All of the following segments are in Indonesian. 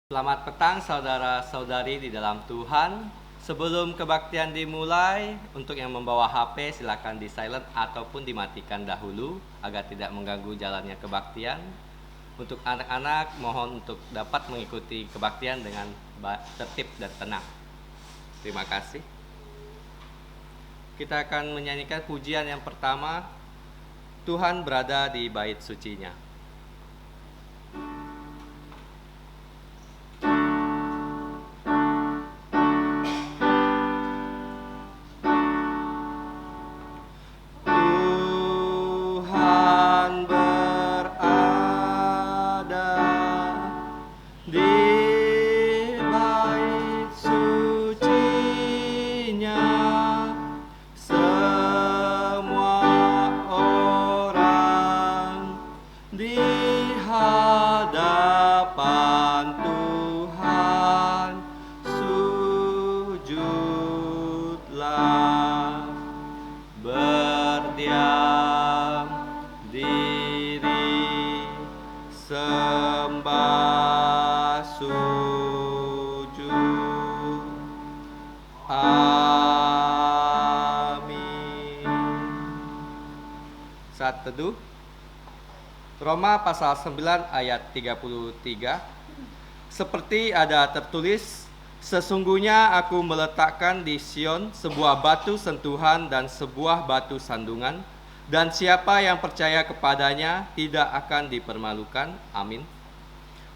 Selamat petang saudara-saudari di dalam Tuhan. Sebelum kebaktian dimulai, untuk yang membawa HP silakan di silent ataupun dimatikan dahulu agar tidak mengganggu jalannya kebaktian. Untuk anak-anak mohon untuk dapat mengikuti kebaktian dengan tertib dan tenang. Terima kasih. Kita akan menyanyikan pujian yang pertama, Tuhan berada di bait sucinya. Tuhan berada di bait sucinya. Semua orang di hadapan Tuhan sujudlah. Berdiam diri, sembah sujud. Amin. Saat teduh Roma pasal 9 ayat 33. Seperti ada tertulis, sesungguhnya aku meletakkan di Sion sebuah batu sentuhan dan sebuah batu sandungan, dan siapa yang percaya kepadanya tidak akan dipermalukan. Amin.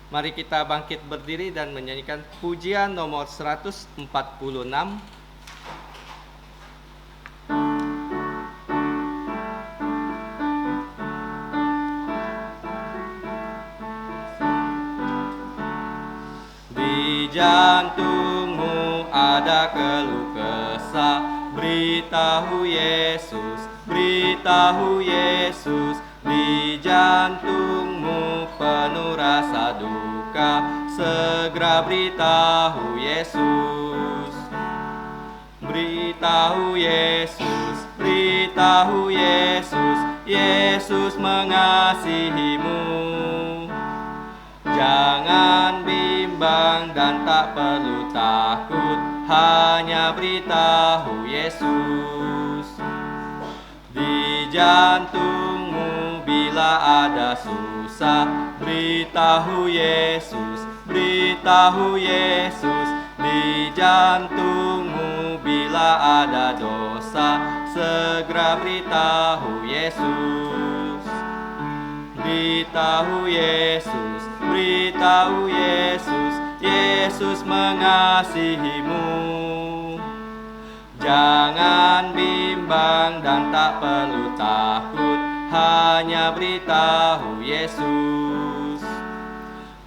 Mari kita bangkit berdiri dan menyanyikan pujian nomor 146. Di jantungmu ada keluh kesah, beritahu Yesus, beritahu Yesus. Di jantungmu penuh rasa duka, segera beritahu Yesus. Beritahu Yesus, beritahu Yesus, Yesus mengasihimu. Jangan bimbang dan tak perlu takut, hanya beritahu Yesus. Di jantungmu bila ada susah, beritahu Yesus, beritahu Yesus. Di jantungmu bila ada dosa, segera beritahu Yesus. Beritahu Yesus, beritahu Yesus, Yesus mengasihimu. Jangan bimbang dan tak perlu takut, hanya beritahu Yesus.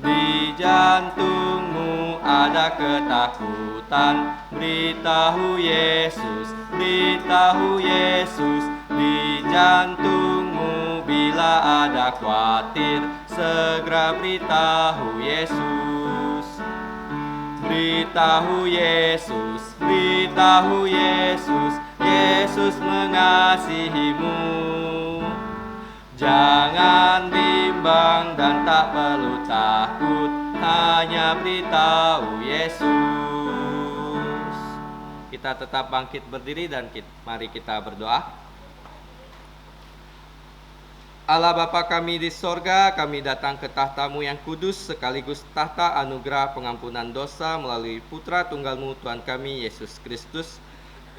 Di jantungmu ada ketakutan, beritahu Yesus, beritahu Yesus. Di jantungmu bila ada khawatir, segera beritahu Yesus. Beritahu Yesus, beritahu Yesus, Yesus mengasihimu. Jangan bimbang dan tak perlu takut, hanya beritahu Yesus. Kita tetap bangkit berdiri dan mari kita berdoa. Allah Bapa kami di sorga, kami datang ke tahta-Mu yang kudus sekaligus tahta anugerah pengampunan dosa melalui Putra Tunggal-Mu Tuhan kami Yesus Kristus.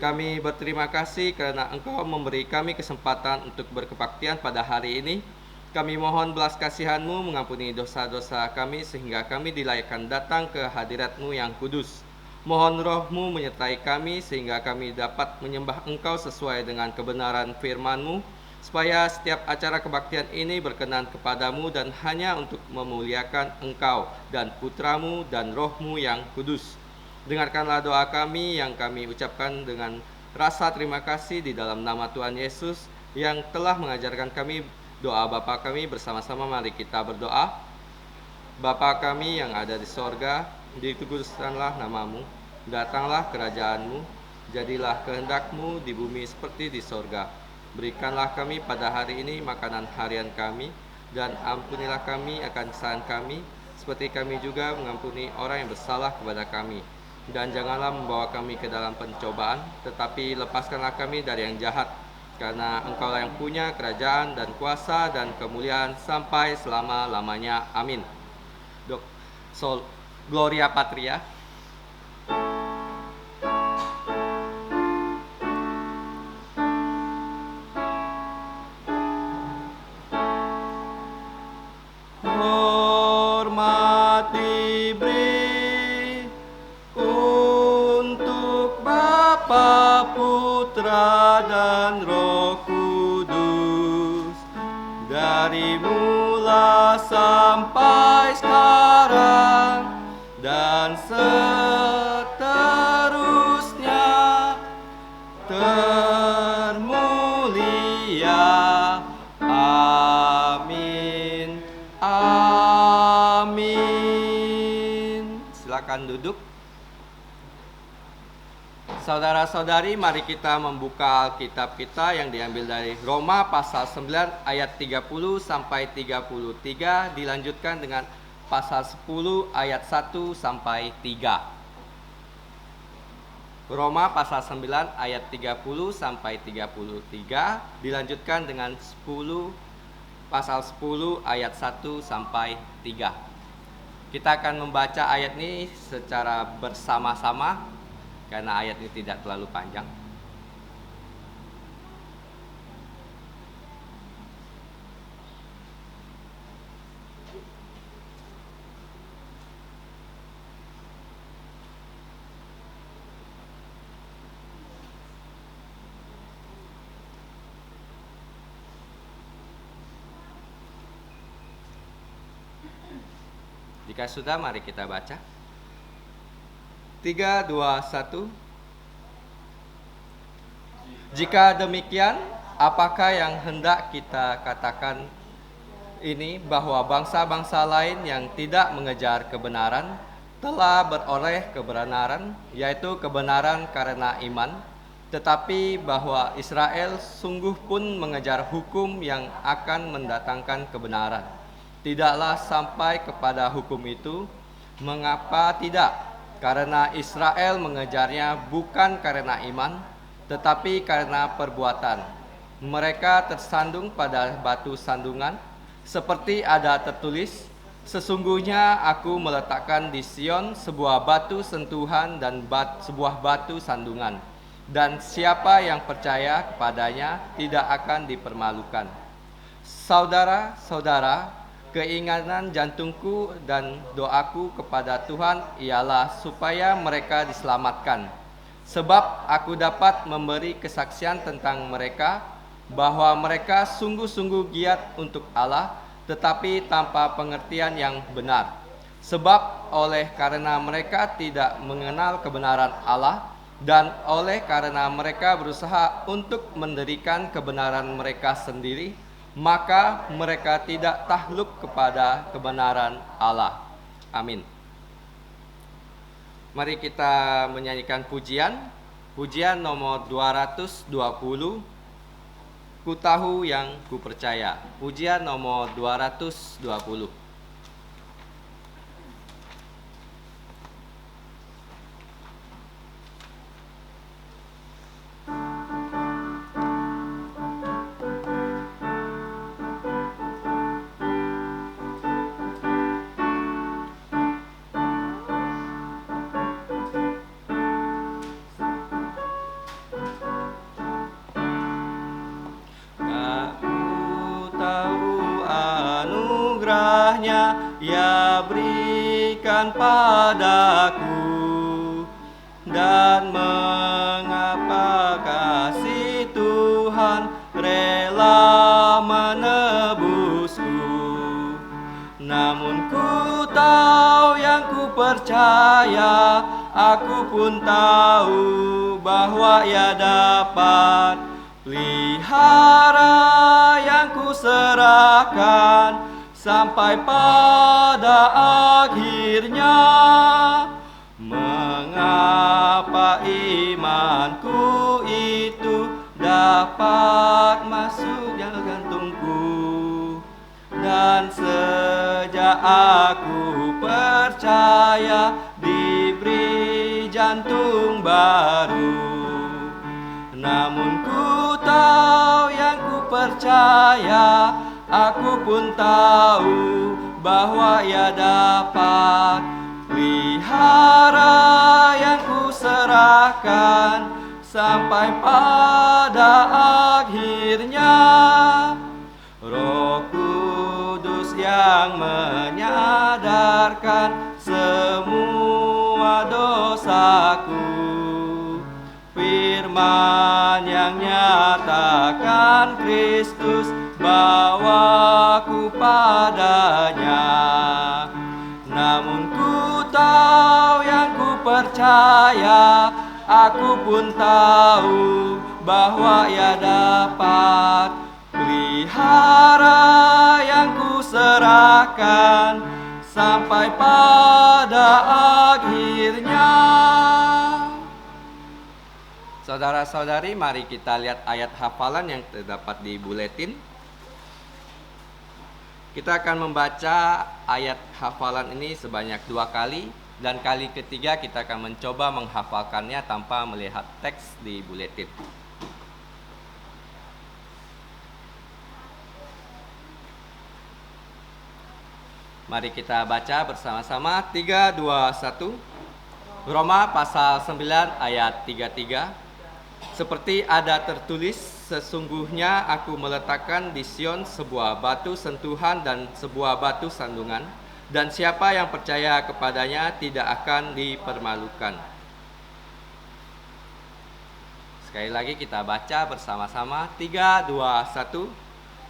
Kami berterima kasih karena Engkau memberi kami kesempatan untuk berkebaktian pada hari ini. Kami mohon belas kasihan-Mu mengampuni dosa-dosa kami sehingga kami dilayakkan datang ke hadirat-Mu yang kudus. Mohon Roh-Mu menyertai kami sehingga kami dapat menyembah Engkau sesuai dengan kebenaran firman-Mu, supaya setiap acara kebaktian ini berkenan kepadamu dan hanya untuk memuliakan Engkau dan Putra-Mu dan Roh-Mu yang kudus. Dengarkanlah doa kami yang kami ucapkan dengan rasa terima kasih di dalam nama Tuhan Yesus yang telah mengajarkan kami doa Bapa kami. Bersama-sama mari kita berdoa. Bapa kami yang ada di sorga, dikuduskanlah nama-Mu, datanglah kerajaan-Mu, jadilah kehendak-Mu di bumi seperti di sorga. Berikanlah kami pada hari ini makanan harian kami, dan ampunilah kami akan kesalahan kami, seperti kami juga mengampuni orang yang bersalah kepada kami. Dan janganlah membawa kami ke dalam pencobaan, tetapi lepaskanlah kami dari yang jahat. Karena Engkaulah yang punya kerajaan dan kuasa dan kemuliaan sampai selama-lamanya. Amin. Gloria Patria. Hormat diberi untuk Bapa, Putra, dan Roh Kudus, dari mula sampai sekarang dan seterusnya, termulia. Amin. Amin. Silakan duduk. Saudara-saudari, mari kita membuka Alkitab kita yang diambil dari Roma pasal 9 ayat 30 sampai 33, dilanjutkan dengan pasal 10 ayat 1 sampai 3. Roma pasal 9 ayat 30 sampai 33, dilanjutkan dengan pasal 10 ayat 1 sampai 3. Kita akan membaca ayat ini secara bersama-sama karena ayat ini tidak terlalu panjang. Jika sudah, mari kita baca. 3, 2, 1. Jika demikian, apakah yang hendak kita katakan ini, bahwa bangsa-bangsa lain yang tidak mengejar kebenaran telah beroleh kebenaran, yaitu kebenaran karena iman, tetapi bahwa Israel sungguh pun mengejar hukum yang akan mendatangkan kebenaran, tidaklah sampai kepada hukum itu. Mengapa tidak? Karena Israel mengejarnya bukan karena iman, tetapi karena perbuatan. Mereka tersandung pada batu sandungan, seperti ada tertulis, sesungguhnya aku meletakkan di Sion sebuah batu sentuhan dan sebuah batu sandungan, dan siapa yang percaya kepadanya tidak akan dipermalukan. Saudara-saudara, keinginan jantungku dan doaku kepada Tuhan ialah supaya mereka diselamatkan. Sebab aku dapat memberi kesaksian tentang mereka, bahwa mereka sungguh-sungguh giat untuk Allah, tetapi tanpa pengertian yang benar. Sebab oleh karena mereka tidak mengenal kebenaran Allah, dan oleh karena mereka berusaha untuk mendirikan kebenaran mereka sendiri, maka mereka tidak takluk kepada kebenaran Allah. Amin. Mari kita menyanyikan pujian nomor 220, Ku tahu yang ku percaya. Pujian nomor 220. Ia berikan padaku, dan mengapa kasih Tuhan rela menebusku. Namun ku tahu yang ku percaya, aku pun tahu bahwa Ia dapat pelihara yang ku serahkan sampai pada akhirnya. Mengapa imanku itu dapat masuk jangkauanku, dan sejak aku percaya, aku pun tahu bahwa Ia dapat pelihara yang ku serahkan sampai pada akhirnya. Roh Kudus yang menyadarkan semua dosaku, firman yang nyatakan Kristus bawaku padanya. Namun ku tahu yang ku percaya, aku pun tahu bahwa Ia dapat pelihara yang ku serahkan sampai pada akhirnya. Saudara-saudari, mari kita lihat ayat hafalan yang terdapat di buletin. Kita akan membaca ayat hafalan ini sebanyak 2 kali, dan kali ketiga kita akan mencoba menghafalkannya tanpa melihat teks di buletin. Mari kita baca bersama-sama. 3, 2, 1. Roma pasal 9 ayat 33. Seperti ada tertulis, sesungguhnya aku meletakkan di Sion sebuah batu sentuhan dan sebuah batu sandungan, dan siapa yang percaya kepadanya tidak akan dipermalukan. Sekali lagi kita baca bersama-sama. 3, 2, 1.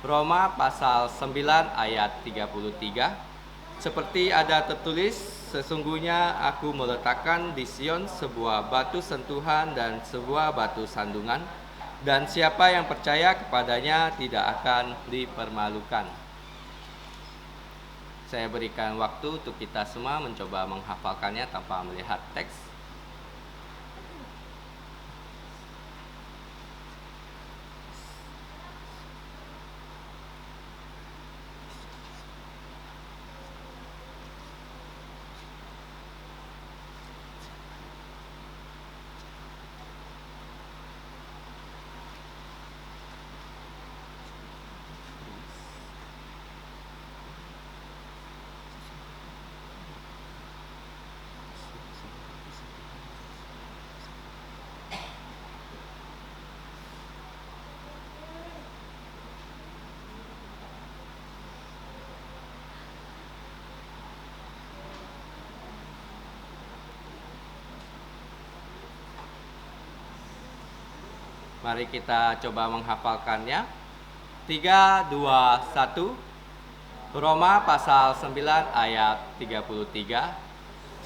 Roma pasal 9 ayat 33. Seperti ada tertulis, sesungguhnya aku meletakkan di Sion sebuah batu sentuhan dan sebuah batu sandungan, dan siapa yang percaya kepadanya tidak akan dipermalukan. Saya berikan waktu untuk kita semua mencoba menghafalkannya tanpa melihat teks. Mari kita coba menghafalkannya. 3, 2, 1. Roma pasal 9 ayat 33.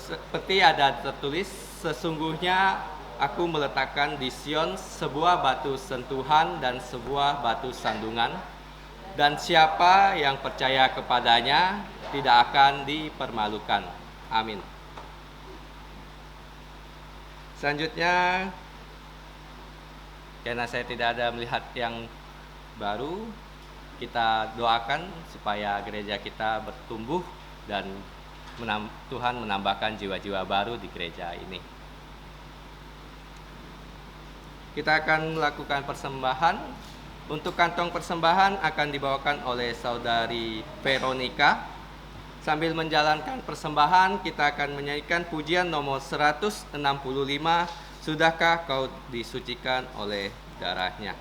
Seperti ada tertulis, sesungguhnya aku meletakkan di Sion sebuah batu sentuhan dan sebuah batu sandungan, dan siapa yang percaya kepadanya tidak akan dipermalukan. Amin. Selanjutnya, karena saya tidak ada melihat yang baru, kita doakan supaya gereja kita bertumbuh dan Tuhan menambahkan jiwa-jiwa baru di gereja ini. Kita akan melakukan persembahan. Untuk kantong persembahan akan dibawakan oleh saudari Veronica. Sambil menjalankan persembahan, kita akan menyanyikan pujian nomor 165, Sudahkah kau disucikan oleh darahnya?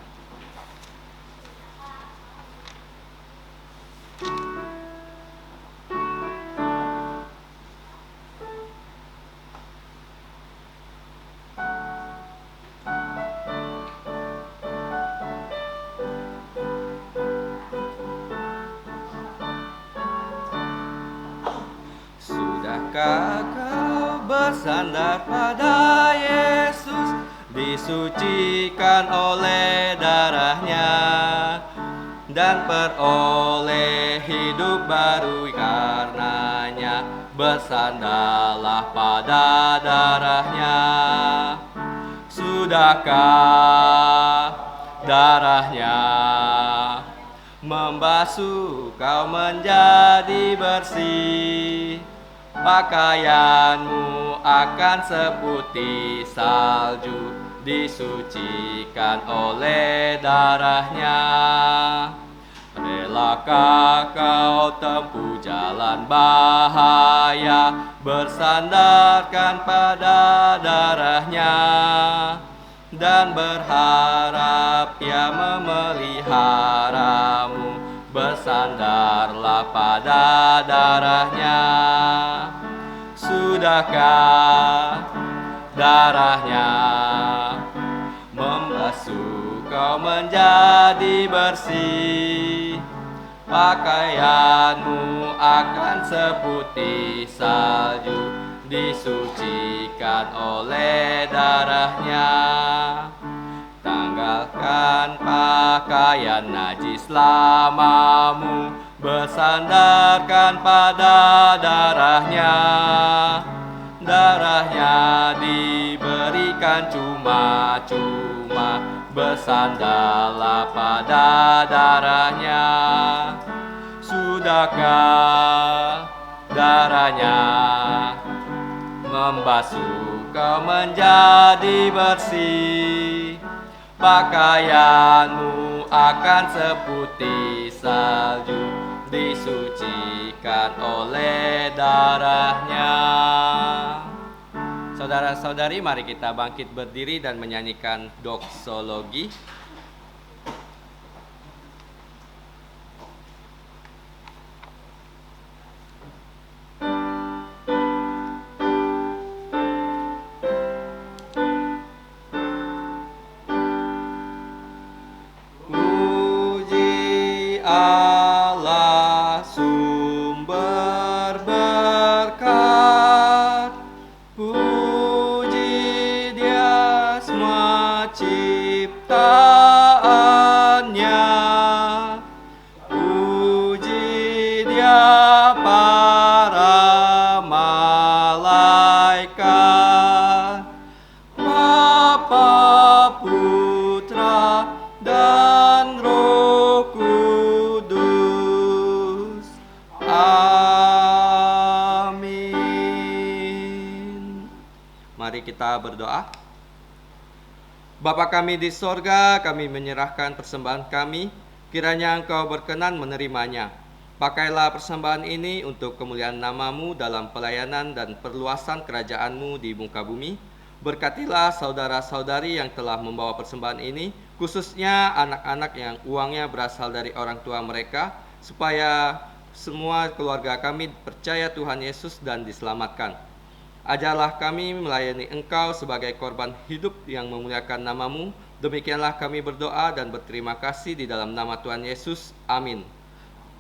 Sudahkah kau bersandar pada Yesus, disucikan oleh darahnya, dan peroleh hidup baru karenanya? Bersandarlah pada darahnya. Sudahkah darahnya membasuh kau menjadi bersih? Pakaianmu akan seputih salju disucikan oleh darahnya. Relakah kau tempuh jalan bahaya, bersandarkan pada darahnya, dan berharap Ia memeliharamu, bersandarlah pada darahnya. Sudahkah darahnya membasuh kau menjadi bersih? Pakaianmu akan seputih salju, disucikan oleh darahnya. Tanggalkan pakaian najis lamamu, bersandarkan pada darahnya. Darahnya diberikan cuma-cuma, bersandarlah pada darahnya. Sudahkah darahnya membasuh kau menjadi bersih? Pakaianmu akan seputih salju, disucikan oleh darahnya. Saudara-saudari, mari kita bangkit berdiri dan menyanyikan doksologi. Puji Allah sumber berkat, puji Dia semua ciptaannya, puji Dia para malaikat, Bapa, Putra, dan Roh Kudus. Amin. Mari kita berdoa. Bapa kami di sorga, kami menyerahkan persembahan kami, kiranya Engkau berkenan menerimanya. Pakailah persembahan ini untuk kemuliaan nama-Mu dalam pelayanan dan perluasan kerajaan-Mu di muka bumi. Berkatilah saudara-saudari yang telah membawa persembahan ini, khususnya anak-anak yang uangnya berasal dari orang tua mereka, supaya semua keluarga kami percaya Tuhan Yesus dan diselamatkan. Ajarlah kami melayani Engkau sebagai korban hidup yang memuliakan nama-Mu. Demikianlah kami berdoa dan berterima kasih di dalam nama Tuhan Yesus. Amin.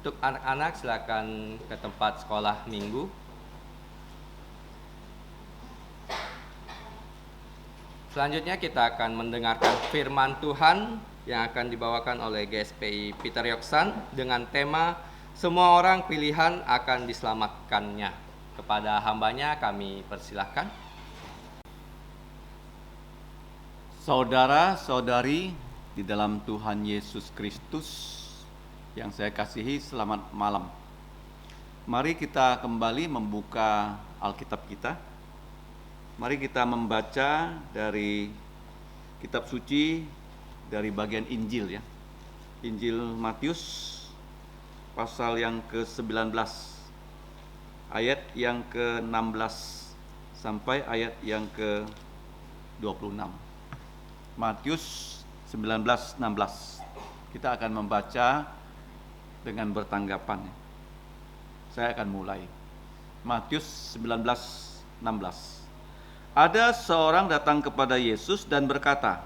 Untuk anak-anak silakan ke tempat sekolah minggu. Selanjutnya kita akan mendengarkan firman Tuhan yang akan dibawakan oleh GSPI Peter Yoksan dengan tema Semua Orang Pilihan Akan Diselamatkannya. Kepada hambanya kami persilahkan. Saudara-saudari di dalam Tuhan Yesus Kristus yang saya kasihi, selamat malam. Mari kita kembali membuka Alkitab kita. Mari kita membaca dari kitab suci dari bagian Injil ya. Injil Matius pasal yang ke-19 ayat yang ke-16 sampai ayat yang ke-26. Matius 19:16. Kita akan membaca dengan bertanggapan. Saya akan mulai. Matius 19:16. Ada seorang datang kepada Yesus dan berkata,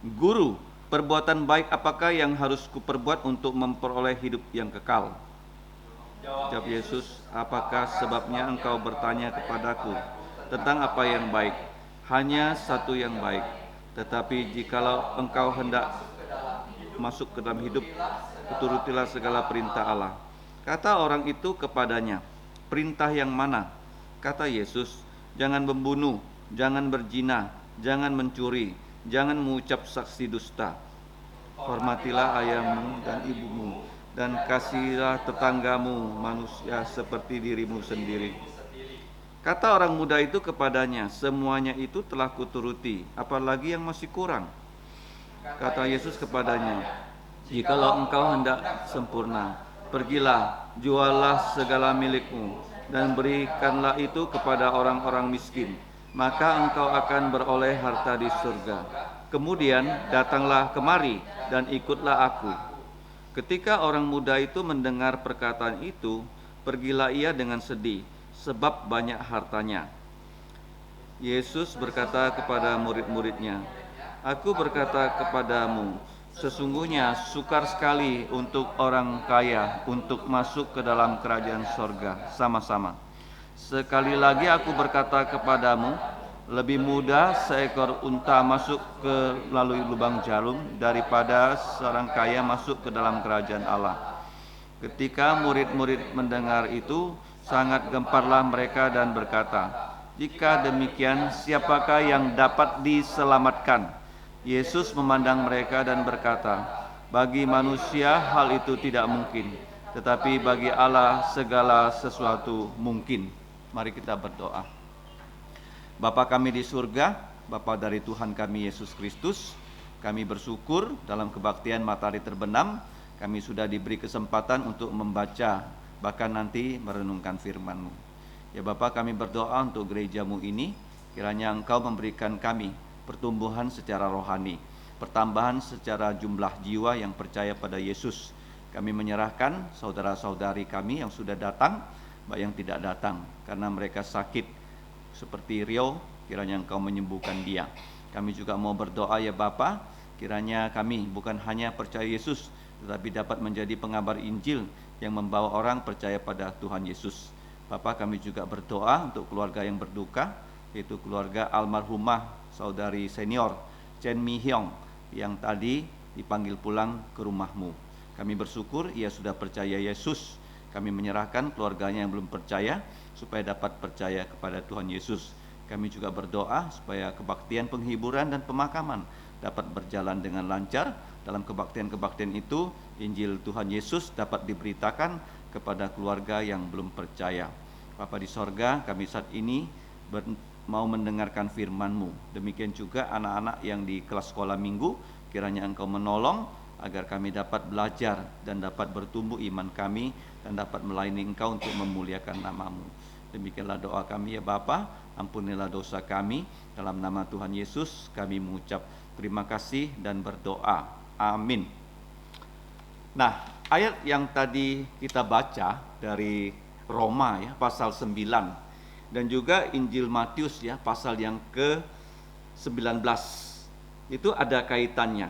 "Guru, perbuatan baik apakah yang harus kuperbuat untuk memperoleh hidup yang kekal?" Jawab Yesus, "Apakah sebabnya engkau bertanya kepadaku tentang apa yang baik? Hanya satu yang baik. Tetapi jikalau engkau hendak masuk ke dalam hidup, turutilah segala perintah Allah." Kata orang itu kepadanya, "Perintah yang mana?" Kata Yesus, "Jangan membunuh, jangan berzina, jangan mencuri, jangan mengucap saksi dusta. Hormatilah ayahmu dan ibumu, dan kasihilah tetanggamu manusia seperti dirimu sendiri." Kata orang muda itu kepadanya, semuanya itu telah kuturuti, apalagi yang masih kurang? Kata Yesus kepadanya, jikalau engkau hendak sempurna, pergilah, juallah segala milikmu, dan berikanlah itu kepada orang-orang miskin, maka engkau akan beroleh harta di surga. Kemudian datanglah kemari dan ikutlah aku. Ketika orang muda itu mendengar perkataan itu, pergilah ia dengan sedih, sebab banyak hartanya. Yesus berkata kepada murid-muridnya, Aku berkata kepadamu, sesungguhnya sukar sekali untuk orang kaya untuk masuk ke dalam kerajaan sorga sama-sama. Sekali lagi aku berkata kepadamu, lebih mudah seekor unta masuk ke melalui lubang jarum daripada seorang kaya masuk ke dalam kerajaan Allah. Ketika murid-murid mendengar itu, sangat gemparlah mereka dan berkata, jika demikian, siapakah yang dapat diselamatkan? Yesus memandang mereka dan berkata, bagi manusia hal itu tidak mungkin, tetapi bagi Allah segala sesuatu mungkin. Mari kita berdoa. Bapa kami di surga, Bapa dari Tuhan kami Yesus Kristus, kami bersyukur dalam kebaktian matahari terbenam, kami sudah diberi kesempatan untuk membaca, bahkan nanti merenungkan firman-Mu. Ya Bapa, kami berdoa untuk gereja-Mu ini, kiranya Engkau memberikan kami pertumbuhan secara rohani, pertambahan secara jumlah jiwa yang percaya pada Yesus. Kami menyerahkan saudara-saudari kami yang sudah datang, baik yang tidak datang, karena mereka sakit, seperti Rio, kiranya Engkau menyembuhkan dia. Kami juga mau berdoa ya Bapa, kiranya kami bukan hanya percaya Yesus, tetapi dapat menjadi pengabar Injil yang membawa orang percaya pada Tuhan Yesus. Bapa, kami juga berdoa untuk keluarga yang berduka, yaitu keluarga almarhumah saudari senior Chen Mi Hyong yang tadi dipanggil pulang ke rumah-Mu. Kami bersyukur ia sudah percaya Yesus. Kami menyerahkan keluarganya yang belum percaya supaya dapat percaya kepada Tuhan Yesus. Kami juga berdoa supaya kebaktian penghiburan dan pemakaman dapat berjalan dengan lancar. Dalam kebaktian-kebaktian itu, Injil Tuhan Yesus dapat diberitakan kepada keluarga yang belum percaya. Bapa di sorga, kami saat ini mau mendengarkan firman-Mu. Demikian juga anak-anak yang di kelas sekolah minggu, kiranya Engkau menolong agar kami dapat belajar dan dapat bertumbuh iman kami dan dapat melayani Engkau untuk memuliakan nama-Mu. Demikianlah doa kami ya Bapa, ampunilah dosa kami. Dalam nama Tuhan Yesus kami mengucap terima kasih dan berdoa. Amin. Nah, ayat yang tadi kita baca dari Roma ya, pasal 9, dan juga Injil Matius ya, pasal yang ke-19, itu ada kaitannya.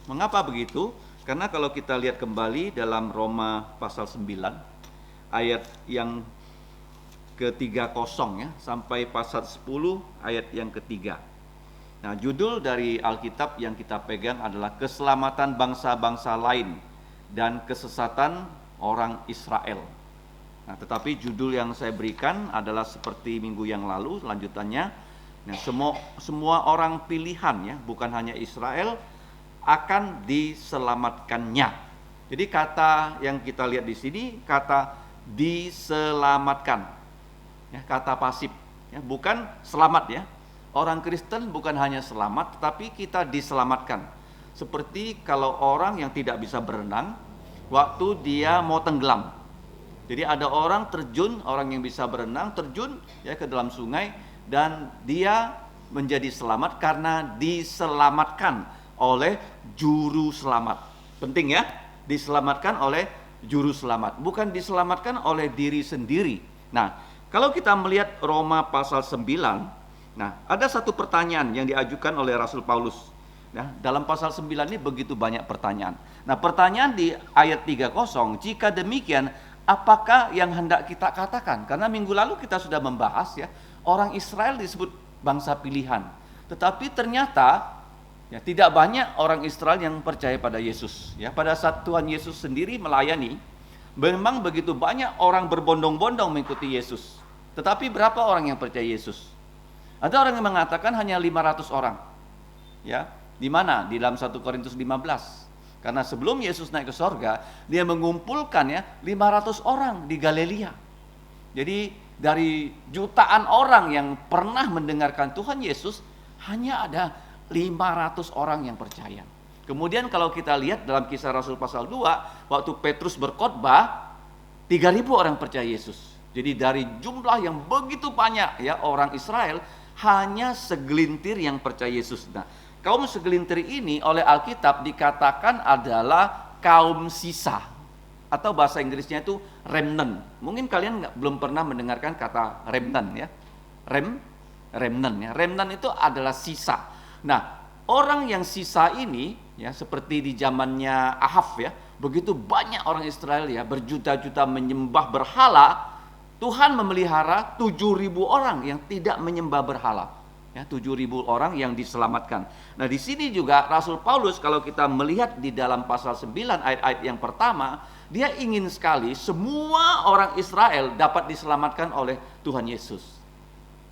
Mengapa begitu? Karena kalau kita lihat kembali dalam Roma pasal 9, ayat yang ke-30 ya, sampai pasal 10 ayat yang ketiga. Nah, judul dari Alkitab yang kita pegang adalah keselamatan bangsa-bangsa lain dan kesesatan orang Israel. Nah, tetapi judul yang saya berikan adalah seperti minggu yang lalu, lanjutannya. Nah, semua orang pilihan ya, bukan hanya Israel, akan diselamatkannya. Jadi kata yang kita lihat di sini, kata diselamatkan, ya, kata pasif, ya, bukan selamat ya. Orang Kristen bukan hanya selamat, tetapi kita diselamatkan. Seperti kalau orang yang tidak bisa berenang, waktu dia mau tenggelam. Jadi ada orang terjun, orang yang bisa berenang terjun ya ke dalam sungai, dan dia menjadi selamat karena diselamatkan oleh juru selamat. Penting ya, diselamatkan oleh juru selamat, bukan diselamatkan oleh diri sendiri. Nah, kalau kita melihat Roma pasal 9, nah, ada satu pertanyaan yang diajukan oleh Rasul Paulus. Nah, dalam pasal 9 ini begitu banyak pertanyaan. Nah, pertanyaan di ayat 30, jika demikian, apakah yang hendak kita katakan? Karena minggu lalu kita sudah membahas ya, orang Israel disebut bangsa pilihan. Tetapi ternyata ya, tidak banyak orang Israel yang percaya pada Yesus. Ya, pada saat Tuhan Yesus sendiri melayani, memang begitu banyak orang berbondong-bondong mengikuti Yesus. Tetapi berapa orang yang percaya Yesus? Ada orang yang mengatakan hanya 500 orang. Ya, di mana? Di dalam 1 Korintus 15. Karena sebelum Yesus naik ke sorga, dia mengumpulkan ya 500 orang di Galilea. Jadi Dari jutaan orang yang pernah mendengarkan Tuhan Yesus, hanya ada 500 orang yang percaya. Kemudian kalau kita lihat dalam Kisah Rasul pasal 2, waktu Petrus berkhotbah, 3.000 orang percaya Yesus. Jadi dari jumlah yang begitu banyak ya orang Israel, hanya segelintir yang percaya Yesus. Nah, kaum segelintir ini oleh Alkitab dikatakan adalah kaum sisa, atau bahasa Inggrisnya itu remnant. Mungkin kalian belum pernah mendengarkan kata remnant ya. Remnant ya. Remnant itu adalah sisa. Nah, orang yang sisa ini ya, seperti di zamannya Ahab ya, begitu banyak orang Israel ya berjuta-juta menyembah berhala, Tuhan memelihara 7.000 orang yang tidak menyembah berhala. Ya, 7.000 orang yang diselamatkan. Nah, di sini juga Rasul Paulus kalau kita melihat di dalam pasal 9 ayat-ayat yang pertama, dia ingin sekali semua orang Israel dapat diselamatkan oleh Tuhan Yesus.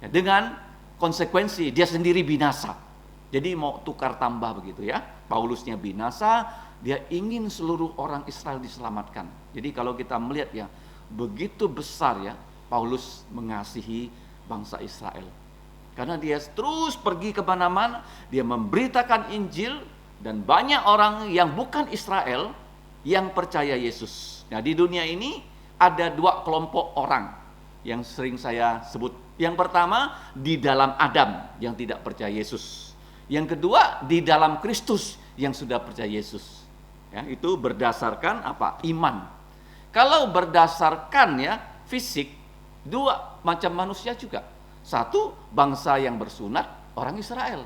Ya, dengan konsekuensi dia sendiri binasa. Jadi mau tukar tambah begitu ya. Paulusnya binasa, dia ingin seluruh orang Israel diselamatkan. Jadi kalau kita melihat ya, begitu besar ya Paulus mengasihi bangsa Israel. Karena dia terus pergi ke mana-mana, dia memberitakan Injil, dan banyak orang yang bukan Israel yang percaya Yesus. Nah, di dunia ini ada dua kelompok orang yang sering saya sebut. Yang pertama, di dalam Adam yang tidak percaya Yesus. Yang kedua, di dalam Kristus yang sudah percaya Yesus. Ya, itu berdasarkan apa? Iman. Kalau berdasarkan ya fisik, dua macam manusia juga. Satu, bangsa yang bersunat, orang Israel.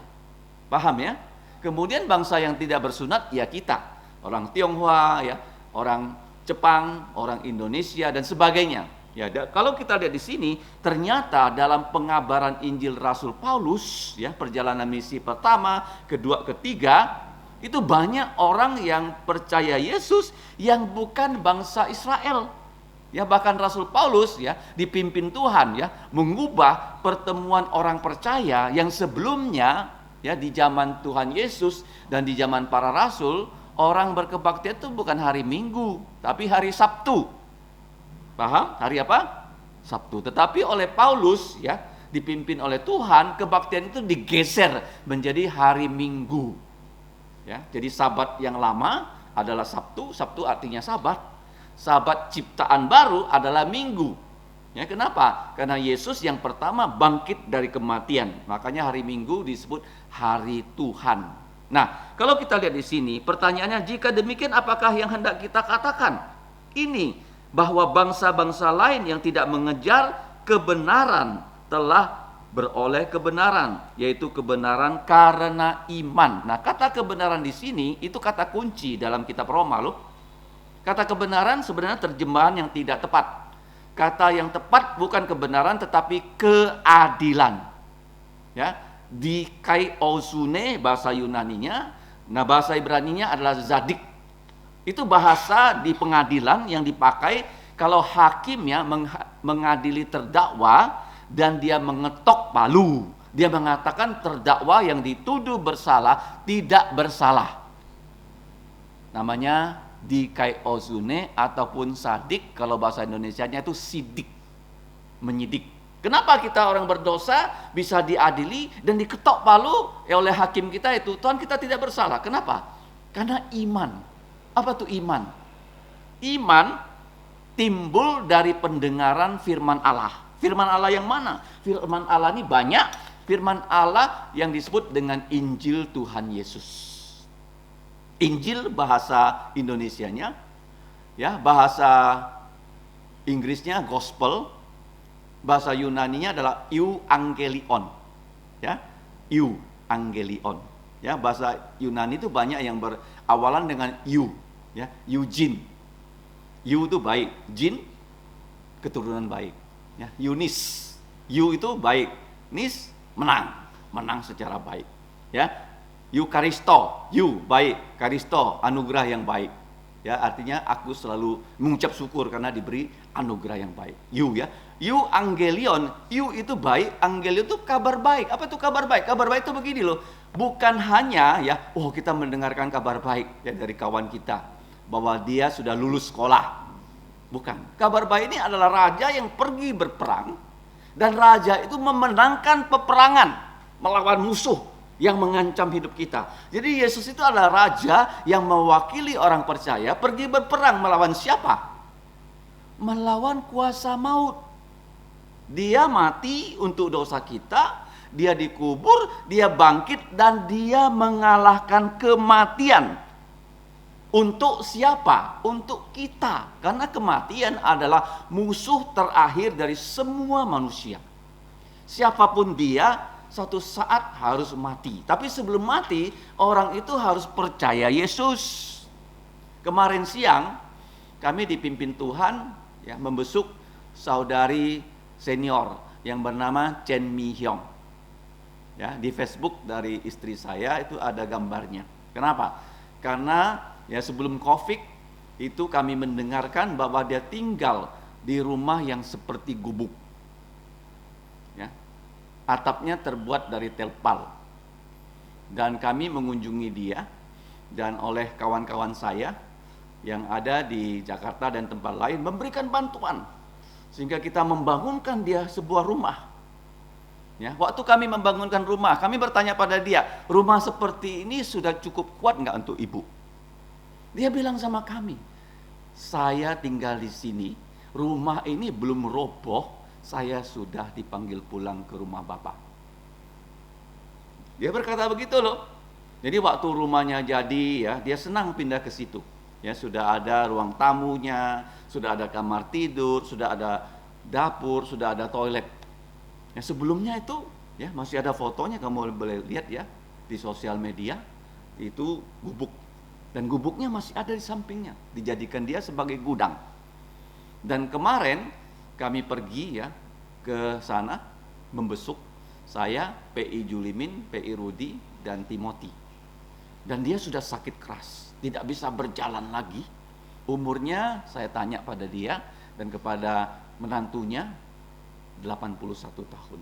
Paham ya? Kemudian bangsa yang tidak bersunat, ya kita. Orang Tionghoa, ya, orang Jepang, orang Indonesia, dan sebagainya. Ya, kalau kita lihat di sini, ternyata dalam pengabaran Injil Rasul Paulus, ya, perjalanan misi pertama, kedua, ketiga, itu banyak orang yang percaya Yesus yang bukan bangsa Israel. Ya, bahkan Rasul Paulus ya dipimpin Tuhan ya mengubah pertemuan orang percaya yang sebelumnya ya di zaman Tuhan Yesus dan di zaman para rasul, orang berkebaktian itu bukan hari Minggu, tapi hari Sabtu. Paham? Hari apa? Sabtu. Tetapi oleh Paulus ya dipimpin oleh Tuhan, kebaktian itu digeser menjadi hari Minggu. Ya, jadi Sabat yang lama adalah Sabtu, Sabtu artinya Sabat. Sabat ciptaan baru adalah Minggu. Ya, kenapa? Karena Yesus yang pertama bangkit dari kematian. Makanya hari Minggu disebut hari Tuhan. Nah, kalau kita lihat di sini, pertanyaannya, jika demikian apakah yang hendak kita katakan? Ini, bahwa bangsa-bangsa lain yang tidak mengejar kebenaran telah beroleh kebenaran, yaitu kebenaran karena iman. Nah, kata kebenaran di sini itu kata kunci dalam kitab Roma loh. Kata kebenaran sebenarnya terjemahan yang tidak tepat. Kata yang tepat bukan kebenaran tetapi keadilan. Ya, dikaiosune bahasa Yunaninya, nah bahasa Ibraninya adalah zadik. Itu bahasa di pengadilan yang dipakai kalau hakim ya mengadili terdakwa dan dia mengetok palu. Dia mengatakan terdakwa yang dituduh bersalah tidak bersalah. Namanya dikaiosune ataupun sadik, kalau bahasa Indonesianya itu sidik, menyidik. Kenapa kita orang berdosa bisa diadili dan diketok palu oleh hakim kita itu, Tuhan kita tidak bersalah. Kenapa? Karena iman. Apa tuh iman? Iman timbul dari pendengaran firman Allah. Firman Allah yang mana? Firman Allah ini banyak. Firman Allah yang disebut dengan Injil Tuhan Yesus. Injil bahasa Indonesianya, ya, bahasa Inggrisnya gospel, bahasa Yunaninya adalah euangelion, ya, euangelion, ya, bahasa Yunani itu banyak yang berawalan dengan eu, ya, Eugene, eu itu baik, jin keturunan baik, ya, Yunis, eu itu baik, nis menang secara baik, ya. Eukaristo, you baik, karisto anugerah yang baik. Ya, artinya aku selalu mengucap syukur karena diberi anugerah yang baik. You ya. Euangelion, you itu baik, angelion itu kabar baik. Apa itu kabar baik? Kabar baik itu begini loh. Bukan hanya ya, oh kita mendengarkan kabar baik ya dari kawan kita bahwa dia sudah lulus sekolah. Bukan. Kabar baik ini adalah raja yang pergi berperang Dan raja itu memenangkan peperangan melawan musuh yang mengancam hidup kita. Jadi Yesus itu adalah raja yang mewakili orang percaya pergi berperang melawan siapa? Melawan kuasa maut. Dia mati untuk dosa kita, dia dikubur, dia bangkit, dan dia mengalahkan kematian. Untuk siapa? Untuk kita. Karena kematian adalah musuh terakhir dari semua manusia. Siapapun dia, satu saat harus mati. Tapi sebelum mati, orang itu harus percaya Yesus. Kemarin siang, kami dipimpin Tuhan ya, membesuk saudari senior yang bernama Chen Mi Hyong. Ya, di Facebook dari istri saya itu ada gambarnya. Kenapa? Karena ya sebelum Covid itu kami mendengarkan bahwa dia tinggal di rumah yang seperti gubuk. Ya. Atapnya terbuat dari terpal. Dan kami mengunjungi dia, dan oleh kawan-kawan saya yang ada di Jakarta dan tempat lain memberikan bantuan sehingga kita membangunkan dia sebuah rumah. Ya, waktu kami membangunkan rumah, kami bertanya pada dia, rumah seperti ini sudah cukup kuat nggak untuk ibu? Dia bilang sama kami, saya tinggal di sini, rumah ini belum roboh, saya sudah dipanggil pulang ke rumah Bapak. Dia berkata begitu loh. Jadi waktu rumahnya jadi ya, dia senang pindah ke situ. Ya, sudah ada ruang tamunya, sudah ada kamar tidur, sudah ada dapur, sudah ada toilet. Ya, sebelumnya itu ya masih ada fotonya, kamu boleh lihat ya di sosial media, itu gubuk. Dan gubuknya masih ada di sampingnya, dijadikan dia sebagai gudang. Dan kemarin kami pergi ya ke sana membesuk saya, PI Julimin, PI Rudi, dan Timothy. Dan dia sudah sakit keras, tidak bisa berjalan lagi. Umurnya saya tanya pada dia dan kepada menantunya 81 tahun.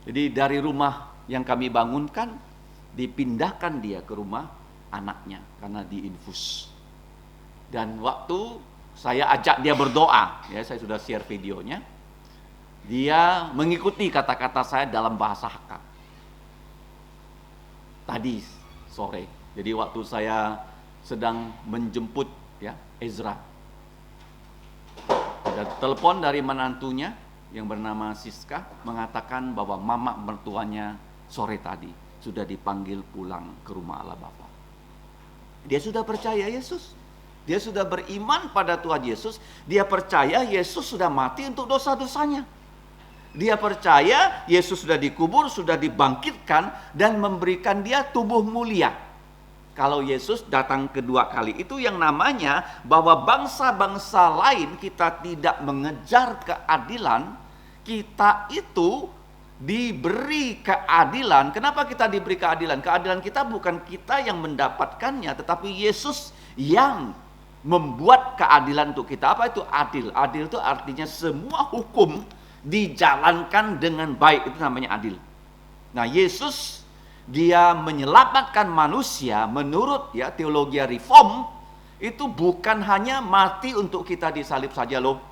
Jadi dari rumah yang kami bangunkan dipindahkan dia ke rumah anaknya karena diinfus. Dan waktu saya ajak dia berdoa, ya saya sudah share videonya, dia mengikuti kata-kata saya dalam bahasa Hakka. Tadi sore, jadi waktu saya sedang menjemput ya Ezra, ada telepon dari menantunya yang bernama Siska mengatakan bahwa mama mertuanya sore tadi sudah dipanggil pulang ke rumah Allah Bapa. Dia sudah percaya Yesus. Dia sudah beriman pada Tuhan Yesus. Dia percaya Yesus sudah mati untuk dosa-dosanya. Dia percaya Yesus sudah dikubur, sudah dibangkitkan, dan memberikan dia tubuh mulia. Kalau Yesus datang kedua kali, itu yang namanya bahwa bangsa-bangsa lain kita tidak mengejar keadilan, kita itu diberi keadilan. Kenapa kita diberi keadilan? Keadilan kita bukan kita yang mendapatkannya, tetapi Yesus yang membuat keadilan untuk kita. Apa itu adil? Adil itu artinya semua hukum dijalankan dengan baik, itu namanya adil. Nah, Yesus dia menyelamatkan manusia menurut ya teologi reform, itu bukan hanya mati untuk kita disalib saja loh.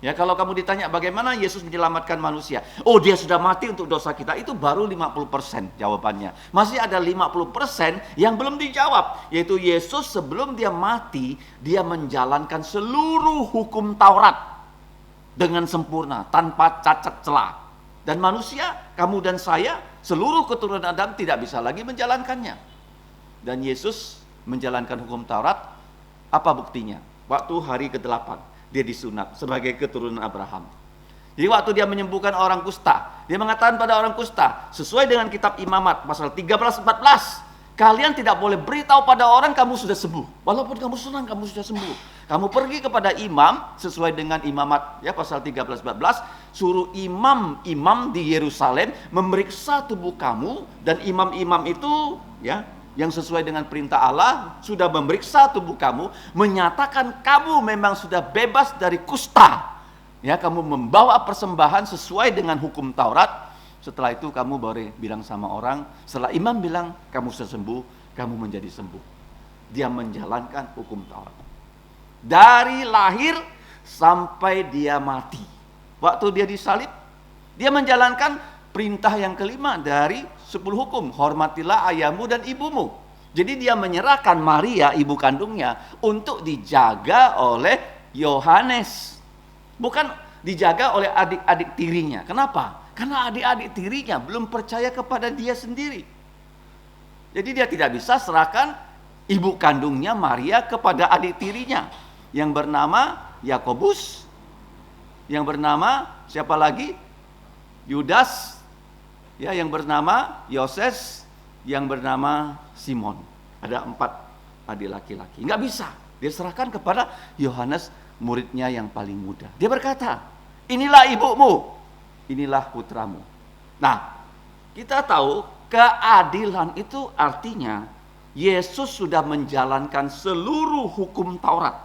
Ya, kalau kamu ditanya bagaimana Yesus menyelamatkan manusia, oh dia sudah mati untuk dosa kita, itu baru 50% jawabannya. Masih ada 50% yang belum dijawab, yaitu Yesus sebelum dia mati, dia menjalankan seluruh hukum Taurat dengan sempurna, tanpa cacat celah. Dan manusia, kamu dan saya, seluruh keturunan Adam tidak bisa lagi menjalankannya. Dan Yesus menjalankan hukum Taurat. Apa buktinya? Waktu hari ke-8 dia disunat sebagai keturunan Abraham. Jadi waktu dia menyembuhkan orang kusta, dia mengatakan pada orang kusta, sesuai dengan kitab Imamat pasal 13-14, kalian tidak boleh beritahu pada orang kamu sudah sembuh. Walaupun kamu senang kamu sudah sembuh. Kamu pergi kepada imam sesuai dengan Imamat ya pasal 13-14, suruh imam-imam di Yerusalem memeriksa tubuh kamu, dan imam-imam itu ya yang sesuai dengan perintah Allah sudah memeriksa tubuh kamu, menyatakan kamu memang sudah bebas dari kusta. Ya, kamu membawa persembahan sesuai dengan hukum Taurat. Setelah itu kamu boleh bilang sama orang, setelah imam bilang kamu sudah sembuh, kamu menjadi sembuh. Dia menjalankan hukum Taurat. Dari lahir sampai dia mati. Waktu dia disalib, Dia menjalankan perintah yang kelima dari 10 hukum. Hormatilah ayahmu dan ibumu. Jadi dia menyerahkan Maria, ibu kandungnya, untuk dijaga oleh Yohanes. Bukan dijaga oleh adik-adik tirinya. Kenapa? Karena adik-adik tirinya belum percaya kepada dia sendiri. Jadi dia tidak bisa serahkan ibu kandungnya Maria kepada adik tirinya yang bernama Yakobus, yang bernama siapa lagi? Yudas, ya, yang bernama Yoses, yang bernama Simon. Ada 4 adik laki-laki. Nggak bisa. Dia serahkan kepada Yohanes, muridnya yang paling muda. Dia berkata, inilah ibumu, inilah putramu. Nah, kita tahu keadilan itu artinya Yesus sudah menjalankan seluruh hukum Taurat.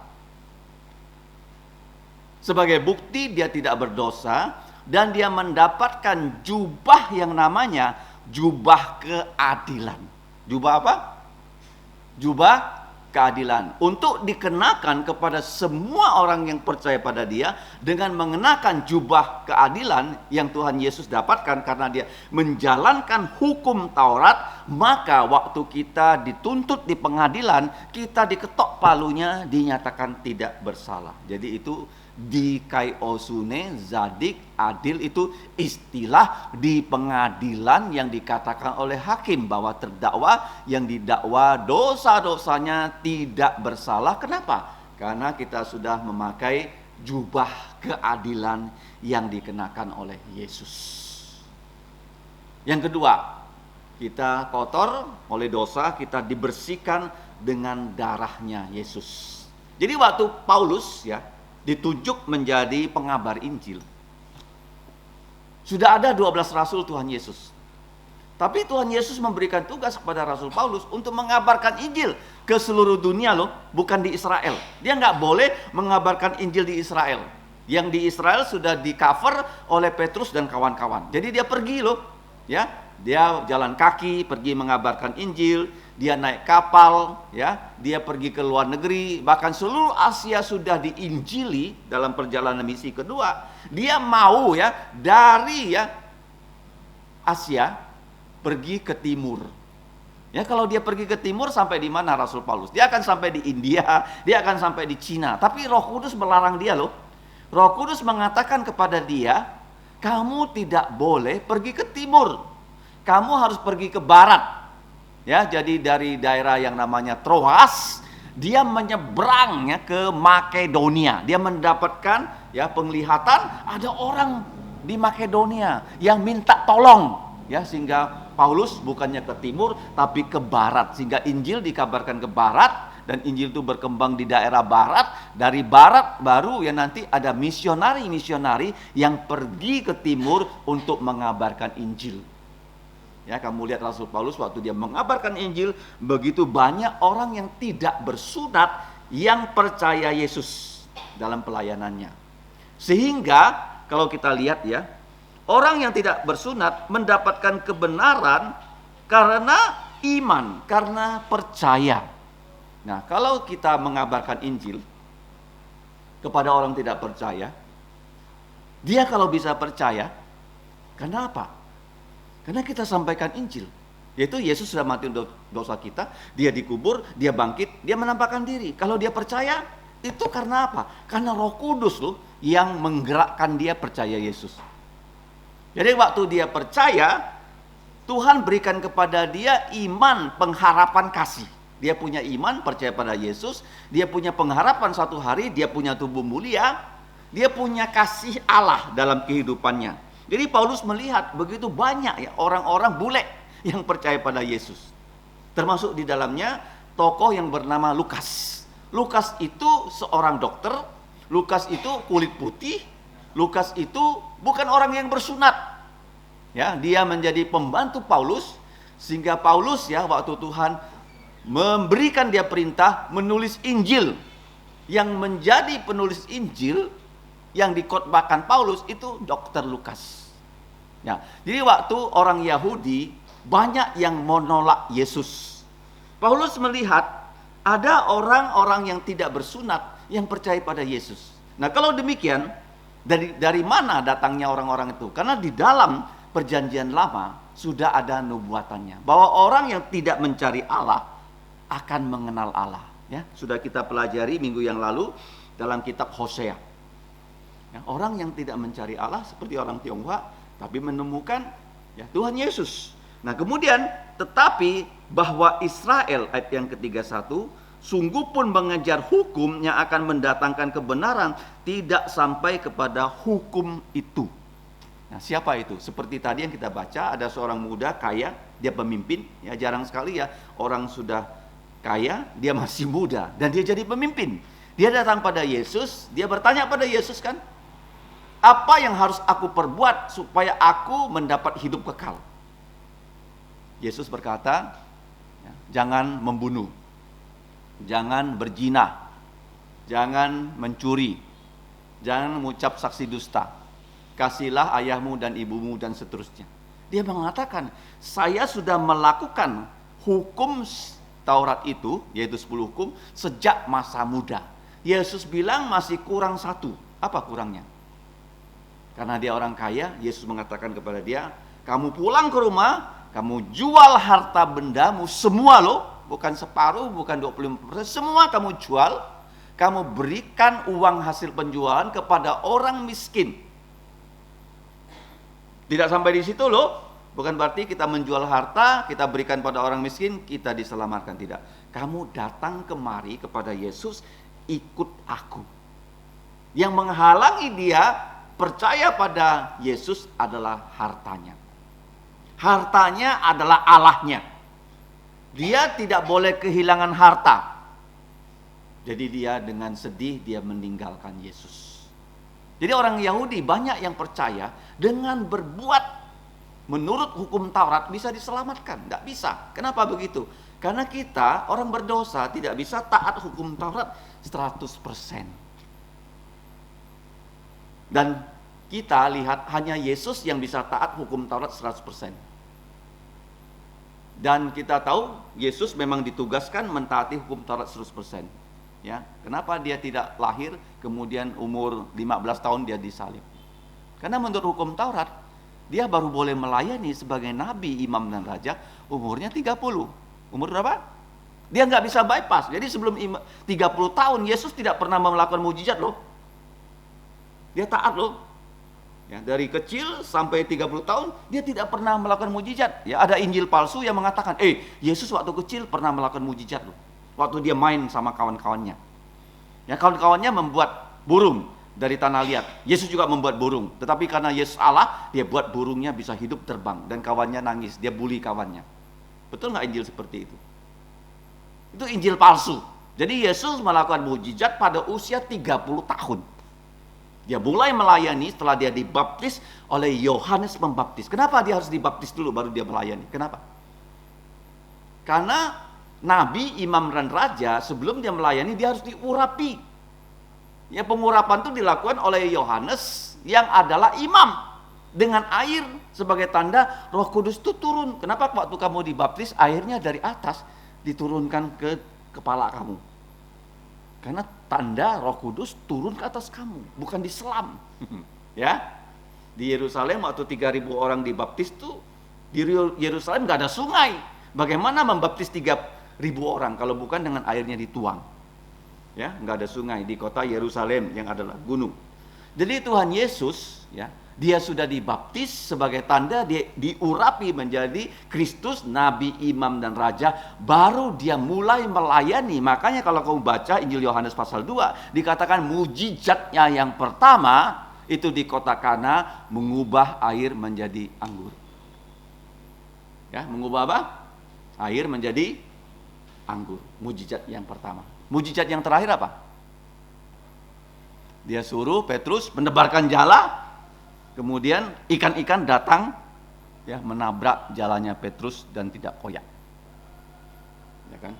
Sebagai bukti dia tidak berdosa dan dia mendapatkan jubah yang namanya jubah keadilan. Jubah apa? Jubah keadilan. Untuk dikenakan kepada semua orang yang percaya pada dia dengan mengenakan jubah keadilan yang Tuhan Yesus dapatkan karena dia menjalankan hukum Taurat, maka waktu kita dituntut di pengadilan, kita diketok palunya, dinyatakan tidak bersalah. Jadi itu dikaiosune, zadik, adil, itu istilah di pengadilan yang dikatakan oleh hakim bahwa terdakwa yang didakwa dosa-dosanya tidak bersalah. Kenapa? Karena kita sudah memakai jubah keadilan yang dikenakan oleh Yesus. Yang kedua, kita kotor oleh dosa, kita dibersihkan dengan darahnya Yesus. Jadi waktu Paulus ditunjuk menjadi pengabar Injil, sudah ada 12 rasul Tuhan Yesus. Tapi Tuhan Yesus memberikan tugas kepada Rasul Paulus untuk mengabarkan Injil ke seluruh dunia loh, bukan di Israel. Dia nggak boleh mengabarkan Injil di Israel. Yang di Israel sudah di cover oleh Petrus dan kawan-kawan. Jadi dia pergi loh, ya. Dia jalan kaki pergi mengabarkan Injil, dia naik kapal, ya, dia pergi ke luar negeri, bahkan seluruh Asia sudah diinjili dalam perjalanan misi kedua. Dia mau dari Asia pergi ke timur. Ya, kalau dia pergi ke timur sampai di mana Rasul Paulus? Dia akan sampai di India, dia akan sampai di Cina. Tapi Roh Kudus melarang dia loh. Roh Kudus mengatakan kepada dia, kamu tidak boleh pergi ke timur. Kamu harus pergi ke barat. Ya, jadi dari daerah yang namanya Troas, dia menyeberang ke Makedonia. Dia mendapatkan penglihatan ada orang di Makedonia yang minta tolong, sehingga Paulus bukannya ke timur tapi ke barat, sehingga Injil dikabarkan ke barat dan Injil itu berkembang di daerah barat. Dari barat baru nanti ada misionari-misionari yang pergi ke timur untuk mengabarkan Injil. Ya, kamu lihat Rasul Paulus waktu dia mengabarkan Injil, begitu banyak orang yang tidak bersunat yang percaya Yesus dalam pelayanannya. Sehingga kalau kita lihat orang yang tidak bersunat mendapatkan kebenaran karena iman, karena percaya. Nah, kalau kita mengabarkan Injil kepada orang tidak percaya, dia kalau bisa percaya, karena apa? Karena kita sampaikan Injil, yaitu Yesus sudah mati untuk dosa kita, dia dikubur, dia bangkit, dia menampakkan diri. Kalau dia percaya, itu karena apa? Karena Roh Kudus loh yang menggerakkan dia percaya Yesus. Jadi waktu dia percaya, Tuhan berikan kepada dia iman, pengharapan kasih. Dia punya iman, percaya pada Yesus, dia punya pengharapan suatu hari, dia punya tubuh mulia, dia punya kasih Allah dalam kehidupannya. Jadi Paulus melihat begitu banyak orang-orang bule yang percaya pada Yesus. Termasuk di dalamnya tokoh yang bernama Lukas. Lukas itu seorang dokter, Lukas itu kulit putih, Lukas itu bukan orang yang bersunat. Ya, dia menjadi pembantu Paulus, sehingga Paulus waktu Tuhan memberikan dia perintah menulis Injil. Yang menjadi penulis Injil yang dikhotbahkan Paulus itu Dr. Lukas. Ya, jadi waktu orang Yahudi banyak yang menolak Yesus, Paulus melihat ada orang-orang yang tidak bersunat yang percaya pada Yesus. Nah, kalau demikian, Dari mana datangnya orang-orang itu? Karena di dalam perjanjian lama sudah ada nubuatannya bahwa orang yang tidak mencari Allah akan mengenal Allah. Ya, sudah kita pelajari minggu yang lalu dalam kitab Hosea. Ya, orang yang tidak mencari Allah seperti orang Tionghoa, tapi menemukan ya Tuhan Yesus. Nah kemudian, tetapi bahwa Israel, ayat yang ke-31, sungguh pun mengejar hukum yang akan mendatangkan kebenaran, tidak sampai kepada hukum itu. Nah siapa itu? Seperti tadi yang kita baca, ada seorang muda kaya, dia pemimpin. Ya jarang sekali ya orang sudah kaya, dia masih muda dan dia jadi pemimpin. Dia datang pada Yesus, dia bertanya pada Yesus kan, apa yang harus aku perbuat supaya aku mendapat hidup kekal? Yesus berkata, ya, jangan membunuh, jangan berzina, jangan mencuri, jangan mengucap saksi dusta, kasihlah ayahmu dan ibumu dan seterusnya. Dia mengatakan, saya sudah melakukan hukum Taurat itu, yaitu 10 hukum, sejak masa muda. Yesus bilang masih kurang satu. Apa kurangnya? Karena dia orang kaya, Yesus mengatakan kepada dia, kamu pulang ke rumah, kamu jual harta bendamu semua loh, bukan separuh, bukan 25%, semua kamu jual, kamu berikan uang hasil penjualan kepada orang miskin. Tidak sampai di situ loh, bukan berarti kita menjual harta, kita berikan pada orang miskin, kita diselamatkan, tidak. Kamu datang kemari kepada Yesus, ikut aku. Yang menghalangi dia percaya pada Yesus adalah hartanya. Hartanya adalah Allahnya. Dia tidak boleh kehilangan harta. Jadi dia dengan sedih dia meninggalkan Yesus. Jadi orang Yahudi banyak yang percaya dengan berbuat menurut hukum Taurat bisa diselamatkan. Tidak bisa. Kenapa begitu? Karena kita orang berdosa tidak bisa taat hukum Taurat 100%. Dan kita lihat hanya Yesus yang bisa taat hukum Taurat 100%. Dan kita tahu Yesus memang ditugaskan mentaati hukum Taurat 100%. Ya, kenapa dia tidak lahir kemudian umur 15 tahun dia disalib? Karena menurut hukum Taurat dia baru boleh melayani sebagai nabi, imam dan raja umurnya 30. Umur berapa? Dia nggak bisa bypass. Jadi sebelum 30 tahun Yesus tidak pernah melakukan mujizat loh. Dia taat loh. Ya, dari kecil sampai 30 tahun dia tidak pernah melakukan mujizat. Ya, ada Injil palsu yang mengatakan, Yesus waktu kecil pernah melakukan mujizat loh. Waktu dia main sama kawan-kawannya. Ya, kawan-kawannya membuat burung dari tanah liat. Yesus juga membuat burung. Tetapi karena Yesus Allah, dia buat burungnya bisa hidup terbang dan kawannya nangis, dia bully kawannya. Betul nggak Injil seperti itu? Itu Injil palsu. Jadi Yesus melakukan mujizat pada usia 30 tahun. Dia mulai melayani setelah dia dibaptis oleh Yohanes Pembaptis. Kenapa dia harus dibaptis dulu baru dia melayani? Kenapa? Karena nabi, imam, dan raja sebelum dia melayani dia harus diurapi. Ya, pengurapan itu dilakukan oleh Yohanes yang adalah imam dengan air sebagai tanda Roh Kudus itu turun. Kenapa waktu kamu dibaptis airnya dari atas diturunkan ke kepala kamu? Karena tanda Roh Kudus turun ke atas kamu, bukan diselam. Ya, di Yerusalem waktu 3.000 orang dibaptis tuh di Yerusalem nggak ada sungai. Bagaimana membaptis 3.000 orang kalau bukan dengan airnya dituang? Ya, nggak ada sungai di kota Yerusalem yang adalah gunung. Jadi Tuhan Yesus, ya, dia sudah dibaptis sebagai tanda dia diurapi menjadi Kristus, nabi, imam, dan raja. Baru dia mulai melayani. Makanya kalau kamu baca Injil Yohanes pasal 2, dikatakan mujizatnya yang pertama itu di kota Kana mengubah air menjadi anggur. Ya, mengubah apa? Air menjadi anggur. Mujizat yang pertama. Mujizat yang terakhir apa? Dia suruh Petrus menebarkan jala. Kemudian ikan-ikan datang ya menabrak jalannya Petrus dan tidak koyak. Ya kan?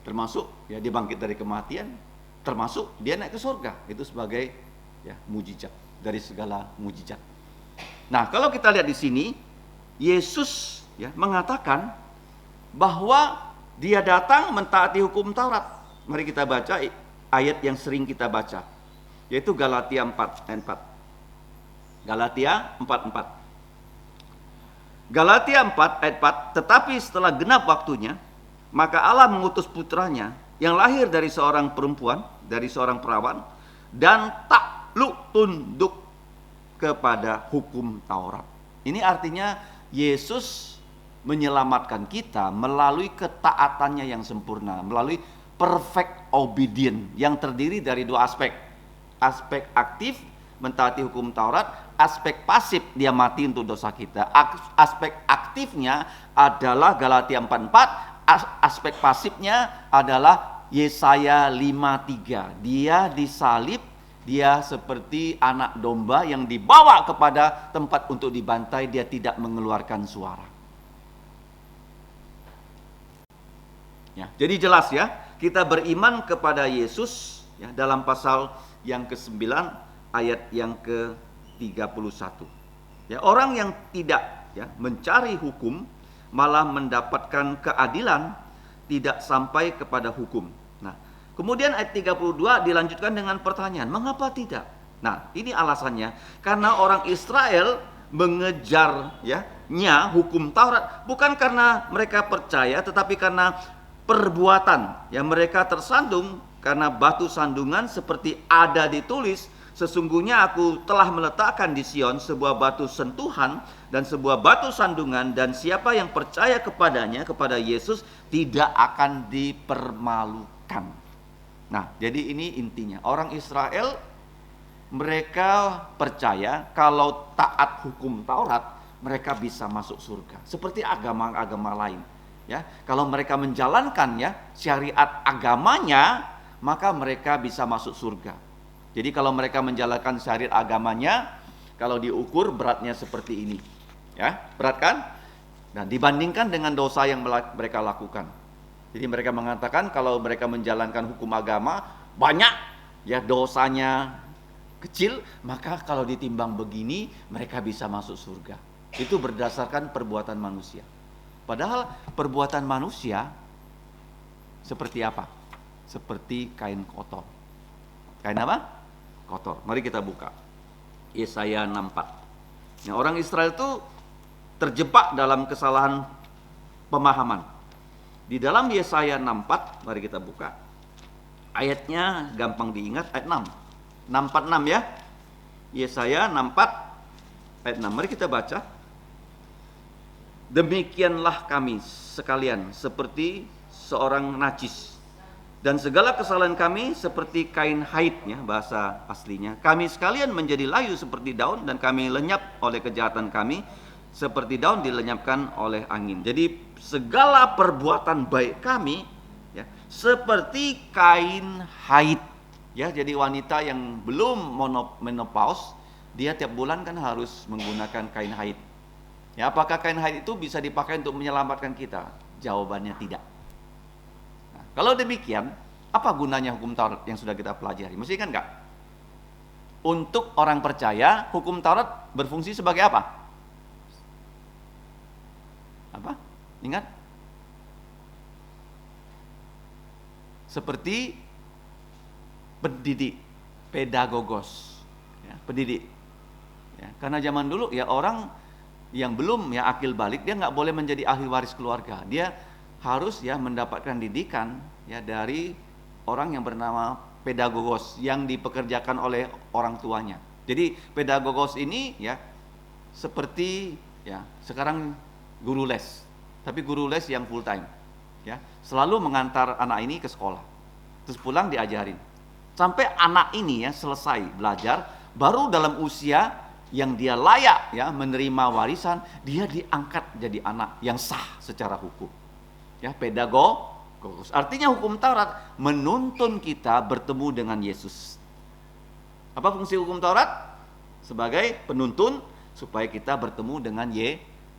Termasuk ya dia bangkit dari kematian, termasuk dia naik ke surga. Itu sebagai ya mujizat dari segala mujizat. Nah, kalau kita lihat di sini Yesus ya mengatakan bahwa dia datang mentaati hukum Taurat. Mari kita baca ayat yang sering kita baca, yaitu Galatia 4 ayat 4. Galatia 4:4. Galatia 4 ayat 4, tetapi setelah genap waktunya, maka Allah mengutus putranya yang lahir dari seorang perempuan, dari seorang perawan, dan takluk tunduk kepada hukum Taurat. Ini artinya Yesus menyelamatkan kita melalui ketaatannya yang sempurna, melalui perfect obedience yang terdiri dari dua aspek. Aspek aktif mentaati hukum Taurat, aspek pasif dia mati untuk dosa kita. Aspek aktifnya adalah Galatia 4:4, aspek pasifnya adalah Yesaya 5:3. Dia disalib, dia seperti anak domba yang dibawa kepada tempat untuk dibantai, dia tidak mengeluarkan suara. Ya, jadi jelas ya, kita beriman kepada Yesus ya, dalam pasal yang ke-9 ayat yang ke-31. Ya, orang yang tidak ya mencari hukum malah mendapatkan keadilan, tidak sampai kepada hukum. Nah, kemudian ayat 32 dilanjutkan dengan pertanyaan, mengapa tidak? Nah, ini alasannya, karena orang Israel mengejar hukum Taurat bukan karena mereka percaya, tetapi karena perbuatan. Ya, mereka tersandung karena batu sandungan seperti ada ditulis, sesungguhnya aku telah meletakkan di Sion sebuah batu sentuhan dan sebuah batu sandungan, dan siapa yang percaya kepadanya, kepada Yesus, tidak akan dipermalukan. Nah, jadi ini intinya. Orang Israel, mereka percaya kalau taat hukum Taurat, mereka bisa masuk surga. Seperti agama-agama lain. Ya, kalau mereka menjalankan syariat agamanya, maka mereka bisa masuk surga. Jadi kalau mereka menjalankan syariat agamanya, kalau diukur beratnya seperti ini. Ya, berat kan? Dan dibandingkan dengan dosa yang mereka lakukan. Jadi mereka mengatakan kalau mereka menjalankan hukum agama banyak ya dosanya kecil, maka kalau ditimbang begini mereka bisa masuk surga. Itu berdasarkan perbuatan manusia. Padahal perbuatan manusia seperti apa? Seperti kain kotor. Kain apa? Kotor. Mari kita buka Yesaya 6:4. Nah, orang Israel itu terjebak dalam kesalahan pemahaman. Di dalam Yesaya 6:4, mari kita buka. Ayatnya gampang diingat, ayat 6. 6:46 ya. Yesaya 6:4 ayat 6. Mari kita baca. Demikianlah kami sekalian seperti seorang najis, dan segala kesalahan kami seperti kain haidnya, bahasa aslinya. Kami sekalian menjadi layu seperti daun, dan kami lenyap oleh kejahatan kami, seperti daun dilenyapkan oleh angin. Jadi segala perbuatan baik kami ya, seperti kain haid. Ya, jadi wanita yang belum menopause, dia tiap bulan kan harus menggunakan kain haid. Ya, apakah kain haid itu bisa dipakai untuk menyelamatkan kita? Jawabannya tidak. Nah, kalau demikian, apa gunanya hukum Taurat yang sudah kita pelajari? Mesti kan enggak? Untuk orang percaya, hukum Taurat berfungsi sebagai apa? Apa? Ingat? Seperti pendidik, pedagogos, ya, pendidik. Ya, karena zaman dulu ya orang yang belum akil balik, dia nggak boleh menjadi ahli waris keluarga. Dia harus mendapatkan didikan dari orang yang bernama pedagogos yang dipekerjakan oleh orang tuanya. Jadi pedagogos ini seperti sekarang guru les, tapi guru les yang full time. Selalu mengantar anak ini ke sekolah, terus pulang diajarin sampai anak ini selesai belajar, baru dalam usia yang dia layak menerima warisan, dia diangkat jadi anak yang sah secara hukum. Pedagogos. Artinya hukum Taurat menuntun kita bertemu dengan Yesus. Apa fungsi hukum Taurat? Sebagai penuntun supaya kita bertemu dengan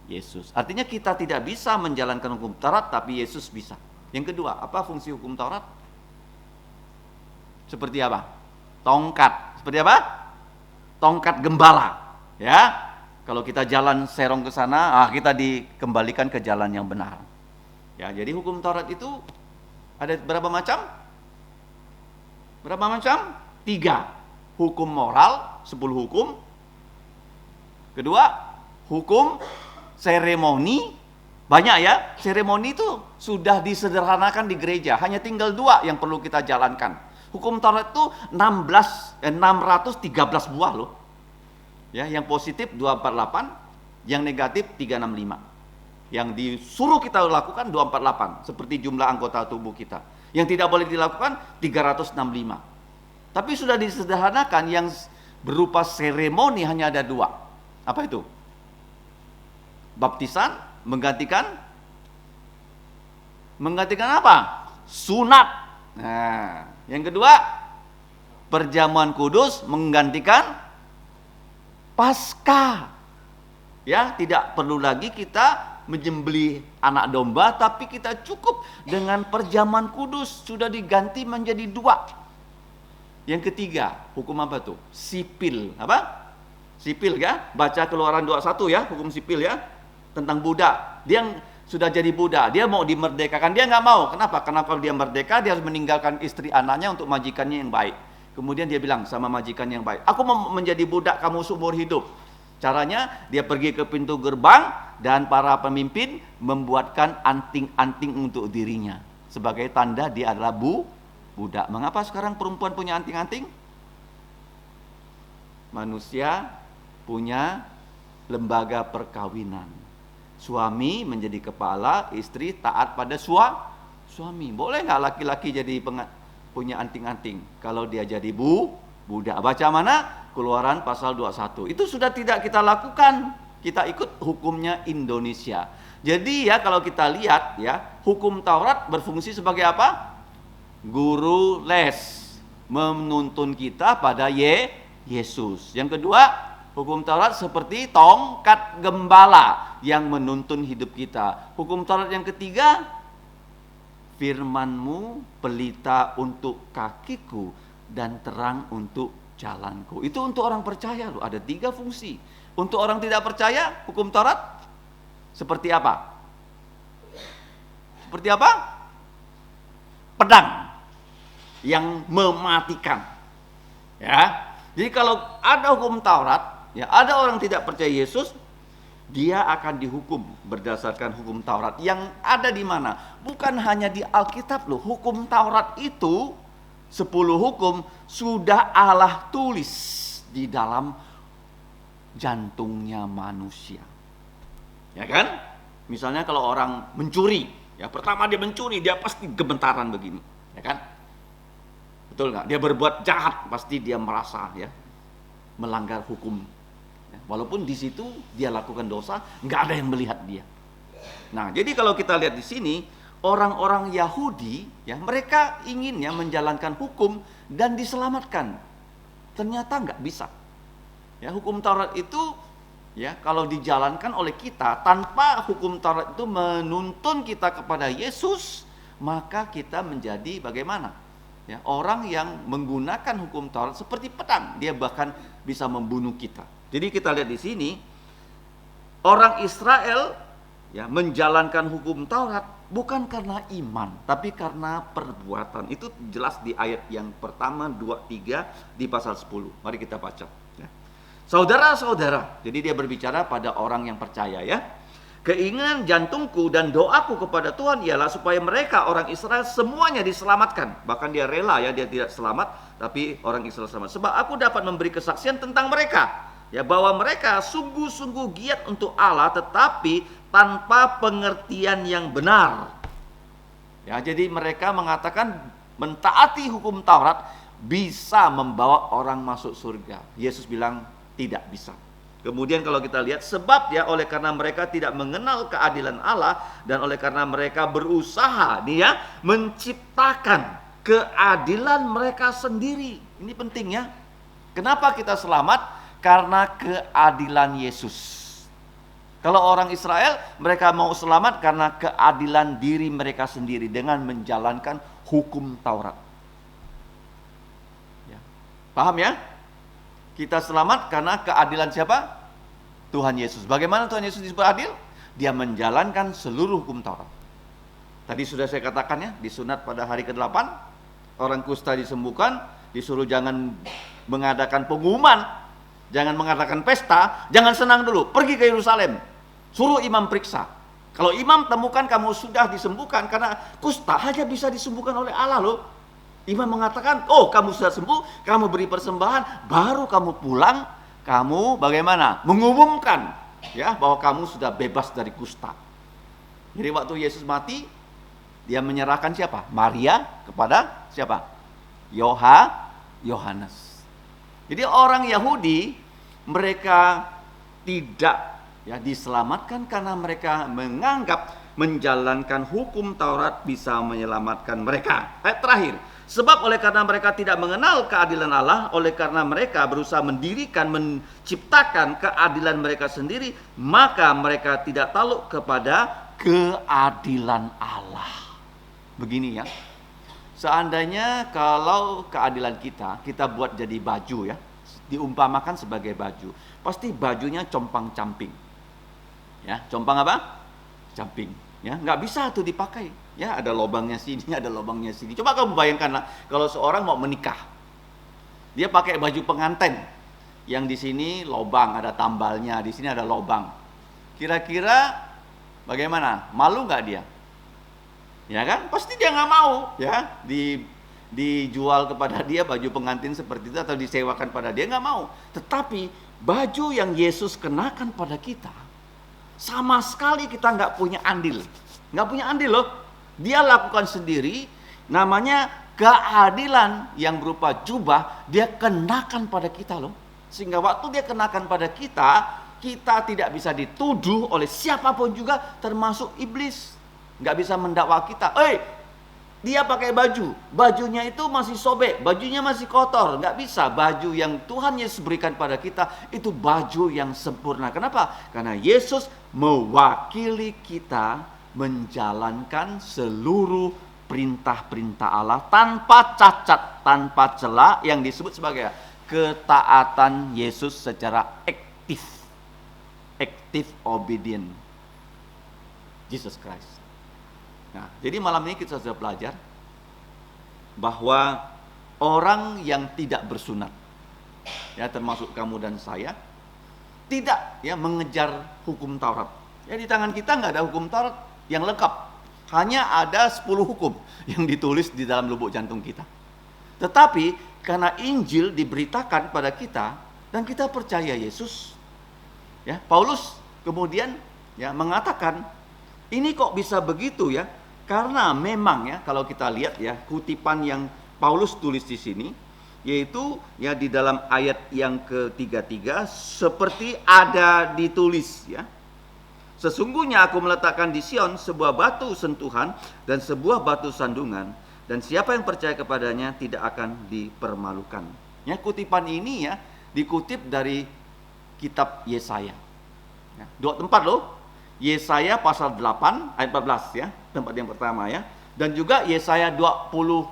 Yesus. Artinya kita tidak bisa menjalankan hukum Taurat, tapi Yesus bisa. Yang kedua, apa fungsi hukum Taurat? Seperti apa? Tongkat. Seperti apa? Tongkat gembala. Ya, kalau kita jalan serong ke sana, kita dikembalikan ke jalan yang benar. Ya, jadi hukum Taurat itu ada berapa macam? Berapa macam? 3. Hukum moral, 10 hukum. Kedua, hukum seremoni. Banyak ya, seremoni itu sudah disederhanakan di gereja. Hanya tinggal 2 yang perlu kita jalankan. Hukum Taurat itu 613 buah loh. Ya, yang positif 248, yang negatif 365. Yang disuruh kita lakukan 248, seperti jumlah anggota tubuh kita. Yang tidak boleh dilakukan 365. Tapi sudah disederhanakan, yang berupa seremoni hanya ada 2. Apa itu? Baptisan menggantikan apa? Sunat. Nah, yang kedua, perjamuan kudus menggantikan Paskah. Ya, tidak perlu lagi kita menyembelih anak domba, tapi kita cukup dengan perjamuan kudus, sudah diganti menjadi 2. Yang ketiga, hukum apa tuh? Sipil. Apa? Sipil ya, baca Keluaran 21 ya, hukum sipil ya, tentang budak. Dia yang sudah jadi budak, dia mau dimerdekakan, dia nggak mau. Kenapa? Karena kalau dia merdeka, dia harus meninggalkan istri anaknya untuk majikannya yang baik. Kemudian dia bilang sama majikan yang baik, aku mau menjadi budak kamu seumur hidup. Caranya, dia pergi ke pintu gerbang, dan para pemimpin membuatkan anting-anting untuk dirinya. Sebagai tanda dia adalah budak. Mengapa sekarang perempuan punya anting-anting? Manusia punya lembaga perkawinan. Suami menjadi kepala, istri taat pada suami. Boleh nggak laki-laki jadi punya anting-anting kalau dia jadi budak? Baca mana? Keluaran pasal 21. Itu sudah tidak kita lakukan. Kita ikut hukumnya Indonesia. Jadi ya, kalau kita lihat ya, hukum Taurat berfungsi sebagai apa? Guru les, menuntun kita pada Yesus. Yang kedua, hukum Taurat seperti tongkat gembala yang menuntun hidup kita. Hukum Taurat yang ketiga, firman-Mu pelita untuk kakiku dan terang untuk jalanku. Itu untuk orang percaya loh, ada 3 fungsi. Untuk orang tidak percaya, hukum Taurat seperti apa? Seperti apa? Pedang yang mematikan. Ya. Jadi kalau ada hukum Taurat, ya, ada orang tidak percaya Yesus, dia akan dihukum berdasarkan hukum Taurat yang ada di mana? Bukan hanya di Alkitab loh. Hukum Taurat itu 10 hukum sudah Allah tulis di dalam jantungnya manusia. Ya kan? Misalnya kalau orang mencuri, ya pertama dia mencuri, dia pasti gemetaran begini, ya kan? Betul nggak? Dia berbuat jahat, pasti dia merasa ya melanggar hukum. Ya, walaupun di situ dia lakukan dosa, nggak ada yang melihat dia. Nah, jadi kalau kita lihat di sini, orang-orang Yahudi, ya mereka ingin ya menjalankan hukum dan diselamatkan. Ternyata nggak bisa. Ya, hukum Taurat itu ya kalau dijalankan oleh kita tanpa hukum Taurat itu menuntun kita kepada Yesus, maka kita menjadi bagaimana? Ya, orang yang menggunakan hukum Taurat seperti pedang, dia bahkan bisa membunuh kita. Jadi kita lihat di sini, orang Israel ya menjalankan hukum Taurat bukan karena iman, tapi karena perbuatan. Itu jelas di ayat yang pertama, 2, 3 di pasal 10. Mari kita baca. Ya. Saudara-saudara, jadi dia berbicara pada orang yang percaya ya. Keinginan jantungku dan doaku kepada Tuhan ialah supaya mereka orang Israel semuanya diselamatkan. Bahkan dia rela ya, dia tidak selamat, tapi orang Israel selamat. Sebab aku dapat memberi kesaksian tentang mereka, ya bahwa mereka sungguh-sungguh giat untuk Allah, tetapi tanpa pengertian yang benar. Ya, jadi mereka mengatakan mentaati hukum Taurat bisa membawa orang masuk surga. Yesus bilang tidak bisa. Kemudian kalau kita lihat, sebab ya oleh karena mereka tidak mengenal keadilan Allah dan oleh karena mereka berusaha dia menciptakan keadilan mereka sendiri. Ini penting ya. Kenapa kita selamat? Karena keadilan Yesus. Kalau orang Israel, mereka mau selamat karena keadilan diri mereka sendiri dengan menjalankan hukum Taurat. Ya. Paham ya? Kita selamat karena keadilan siapa? Tuhan Yesus. Bagaimana Tuhan Yesus disebut adil? Dia menjalankan seluruh hukum Taurat. Tadi sudah saya katakan ya, disunat pada hari ke-8, orang kusta disembuhkan, disuruh jangan mengadakan pengumuman Jangan mengadakan pesta, jangan senang dulu. Pergi ke Yerusalem. Suruh imam periksa. Kalau imam temukan kamu sudah disembuhkan, karena kusta hanya bisa disembuhkan oleh Allah loh. Imam mengatakan, oh kamu sudah sembuh, kamu beri persembahan, baru kamu pulang, kamu bagaimana? Mengumumkan ya bahwa kamu sudah bebas dari kusta. Jadi waktu Yesus mati, dia menyerahkan siapa? Maria kepada siapa? Yohanes. Jadi orang Yahudi, mereka tidak ya diselamatkan karena mereka menganggap menjalankan hukum Taurat bisa menyelamatkan mereka. Ayat terakhir, sebab oleh karena mereka tidak mengenal keadilan Allah, oleh karena mereka berusaha mendirikan, menciptakan keadilan mereka sendiri, maka mereka tidak takluk kepada keadilan Allah. Begini ya, seandainya kalau keadilan kita buat jadi baju ya, diumpamakan sebagai baju, pasti bajunya compang-camping. Ya, compang apa? Camping. Ya, nggak bisa tuh dipakai. Ya, ada lubangnya sini, ada lubangnya sini. Coba kamu bayangkanlah kalau seorang mau menikah, dia pakai baju pengantin, yang di sini lubang, ada tambalnya, di sini ada lubang. Kira-kira bagaimana? Malu nggak dia? Ya kan? Pasti dia nggak mau, ya, dijual kepada dia baju pengantin seperti itu atau disewakan pada dia, nggak mau. Tetapi baju yang Yesus kenakan pada kita, sama sekali kita nggak punya andil. Nggak punya andil loh. Dia lakukan sendiri, namanya keadilan yang berupa jubah, dia kenakan pada kita loh. Sehingga waktu dia kenakan pada kita, kita tidak bisa dituduh oleh siapapun juga, termasuk iblis. Nggak bisa mendakwa kita. Dia pakai baju, bajunya itu masih sobek, bajunya masih kotor. Nggak bisa, baju yang Tuhan Yesus berikan pada kita itu baju yang sempurna. Kenapa? Karena Yesus mewakili kita menjalankan seluruh perintah-perintah Allah tanpa cacat, tanpa celah, yang disebut sebagai ketaatan Yesus secara aktif. Active obedience Jesus Christ. Nah, jadi malam ini kita sudah belajar bahwa orang yang tidak bersunat, ya termasuk kamu dan saya, tidak ya mengejar hukum Taurat. Ya di tangan kita nggak ada hukum Taurat yang lengkap. Hanya ada 10 hukum yang ditulis di dalam lubuk jantung kita. Tetapi karena Injil diberitakan pada kita dan kita percaya Yesus, ya Paulus kemudian ya mengatakan ini kok bisa begitu ya? Karena memang ya kalau kita lihat ya kutipan yang Paulus tulis di sini, yaitu ya di dalam ayat yang ke-33 seperti ada ditulis ya. Sesungguhnya aku meletakkan di Sion sebuah batu sentuhan dan sebuah batu sandungan, dan siapa yang percaya kepadanya tidak akan dipermalukan. Ya, kutipan ini ya dikutip dari kitab Yesaya. Ya, 2 tempat loh. Yesaya pasal 8 ayat 14 ya, tempat yang pertama ya. Dan juga Yesaya 28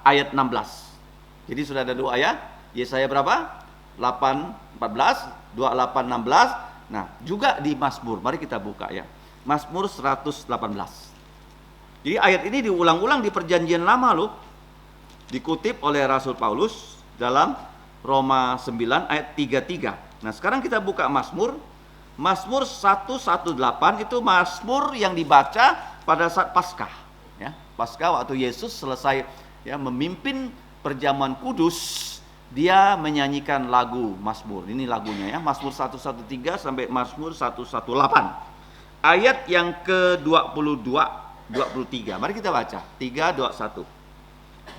ayat 16. Jadi sudah ada 2 ayat. Yesaya berapa? 8 14, 28 16. Nah, juga di Mazmur. Mari kita buka ya. Mazmur 118. Jadi ayat ini diulang-ulang di Perjanjian Lama loh. Dikutip oleh Rasul Paulus dalam Roma 9 ayat 33. Nah, sekarang kita buka Mazmur 118 itu Mazmur yang dibaca pada saat Paskah ya. Paskah waktu Yesus selesai ya memimpin perjamuan kudus, dia menyanyikan lagu Mazmur. Ini lagunya ya, Mazmur 113 sampai Mazmur 118. Ayat yang ke-22 23. Mari kita baca. 3:21.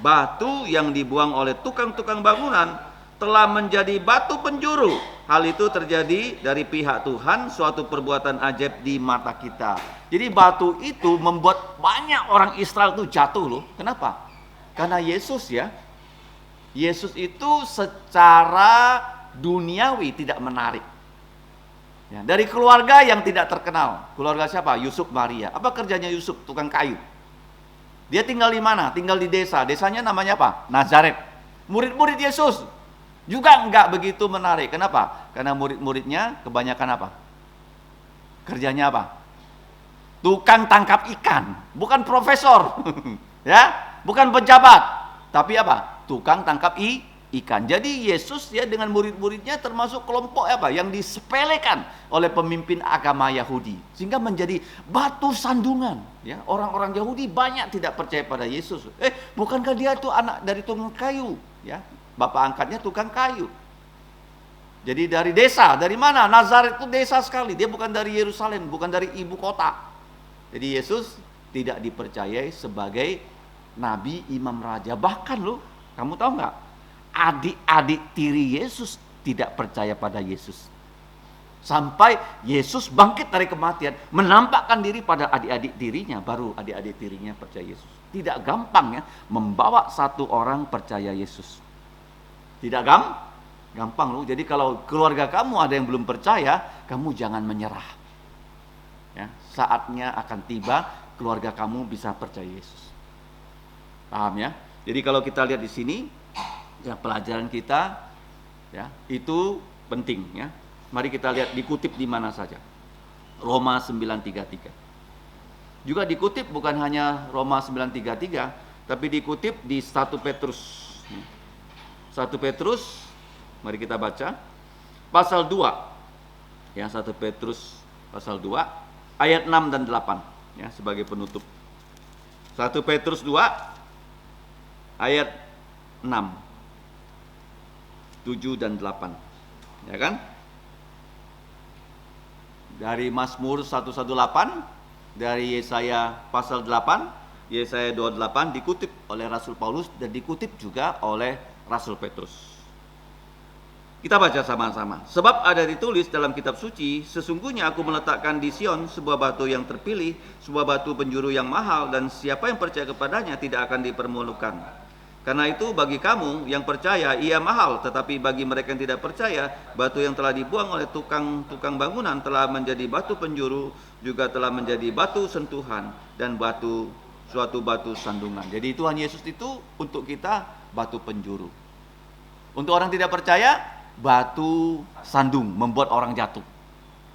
Batu yang dibuang oleh tukang-tukang bangunan telah menjadi batu penjuru. Hal itu terjadi dari pihak Tuhan, suatu perbuatan ajaib di mata kita. Jadi batu itu membuat banyak orang Israel itu jatuh loh. Kenapa? Karena Yesus ya. Yesus itu secara duniawi tidak menarik. Ya, dari keluarga yang tidak terkenal. Keluarga siapa? Yusuf Maria. Apa kerjanya Yusuf? Tukang kayu. Dia tinggal di mana? Tinggal di desa. Desanya namanya apa? Nazaret. Murid-murid Yesus juga enggak begitu menarik. Kenapa? Karena murid-muridnya kebanyakan apa? Kerjanya apa? Tukang tangkap ikan, bukan profesor. Ya, bukan pejabat, tapi apa? Tukang tangkap ikan. Jadi Yesus ya dengan murid-muridnya termasuk kelompok apa yang disepelekan oleh pemimpin agama Yahudi sehingga menjadi batu sandungan. Ya, orang-orang Yahudi banyak tidak percaya pada Yesus. Bukankah dia itu anak dari tukang kayu? Ya, bapak angkatnya tukang kayu. Jadi dari desa, dari mana? Nazaret itu desa sekali. Dia bukan dari Yerusalem, bukan dari ibu kota. Jadi Yesus tidak dipercayai sebagai nabi, imam, raja. Bahkan loh, kamu tahu nggak? Adik-adik tiri Yesus tidak percaya pada Yesus. Sampai Yesus bangkit dari kematian, menampakkan diri pada adik-adik tirinya, baru adik-adik tirinya percaya Yesus. Tidak gampang ya membawa satu orang percaya Yesus. Tidak gampang loh. Jadi kalau keluarga kamu ada yang belum percaya, kamu jangan menyerah. Ya, saatnya akan tiba keluarga kamu bisa percaya Yesus. Paham ya? Jadi kalau kita lihat di sini, ya pelajaran kita ya itu penting ya. Mari kita lihat dikutip di mana saja. Roma 9:33. Juga dikutip bukan hanya Roma 9:33, tapi dikutip di 1 Petrus. 1 Petrus, mari kita baca pasal 2. Ya, 1 Petrus pasal 2 ayat 6 dan 8 ya sebagai penutup. 1 Petrus 2 ayat 6, 7 dan 8. Ya kan? Dari Mazmur 118, dari Yesaya pasal 8, Yesaya 28 dikutip oleh Rasul Paulus dan dikutip juga oleh Rasul Petrus. Kita baca sama-sama. Sebab ada ditulis dalam kitab suci, sesungguhnya aku meletakkan di Sion sebuah batu yang terpilih, sebuah batu penjuru yang mahal, dan siapa yang percaya kepadanya tidak akan dipermalukan. Karena itu bagi kamu yang percaya ia mahal, tetapi bagi mereka yang tidak percaya, batu yang telah dibuang oleh tukang bangunan telah menjadi batu penjuru, juga telah menjadi batu sentuhan dan suatu batu sandungan. Jadi Tuhan Yesus itu untuk kita batu penjuru. Untuk orang tidak percaya, batu sandung, membuat orang jatuh.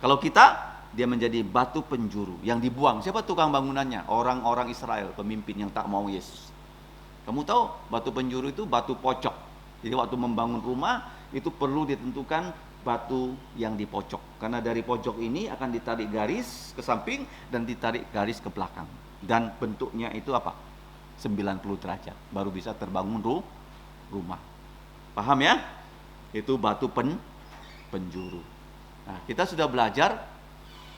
Kalau kita, dia menjadi batu penjuru yang dibuang. Siapa tukang bangunannya? Orang-orang Israel, pemimpin yang tak mau Yesus. Kamu tahu batu penjuru itu batu pocok. Jadi waktu membangun rumah itu perlu ditentukan batu yang di pocok. Karena dari pojok ini akan ditarik garis ke samping dan ditarik garis ke belakang. Dan bentuknya itu apa? 90 derajat. Baru bisa terbangun rumah. Paham ya? Itu batu penjuru. Nah, kita sudah belajar,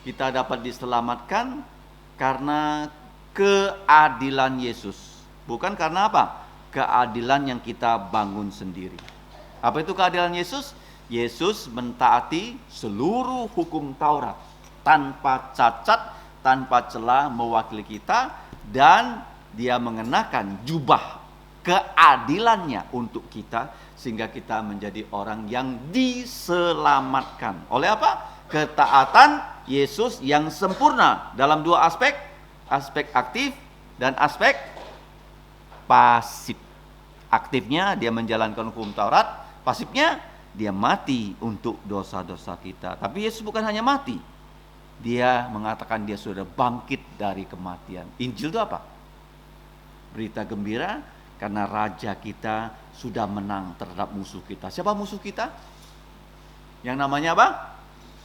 kita dapat diselamatkan karena keadilan Yesus. Bukan karena apa? Keadilan yang kita bangun sendiri. Apa itu keadilan Yesus? Yesus mentaati seluruh hukum Taurat tanpa cacat, tanpa celah mewakili kita, dan dia mengenakan jubah keadilannya untuk kita sehingga kita menjadi orang yang diselamatkan. Oleh apa? Ketaatan Yesus yang sempurna dalam dua aspek, aspek aktif dan aspek pasif. Aktifnya dia menjalankan hukum Taurat, pasifnya dia mati untuk dosa-dosa kita. Tapi Yesus bukan hanya mati, dia mengatakan dia sudah bangkit dari kematian. Injil itu apa? Berita gembira karena Raja kita sudah menang terhadap musuh kita. Siapa musuh kita? Yang namanya apa?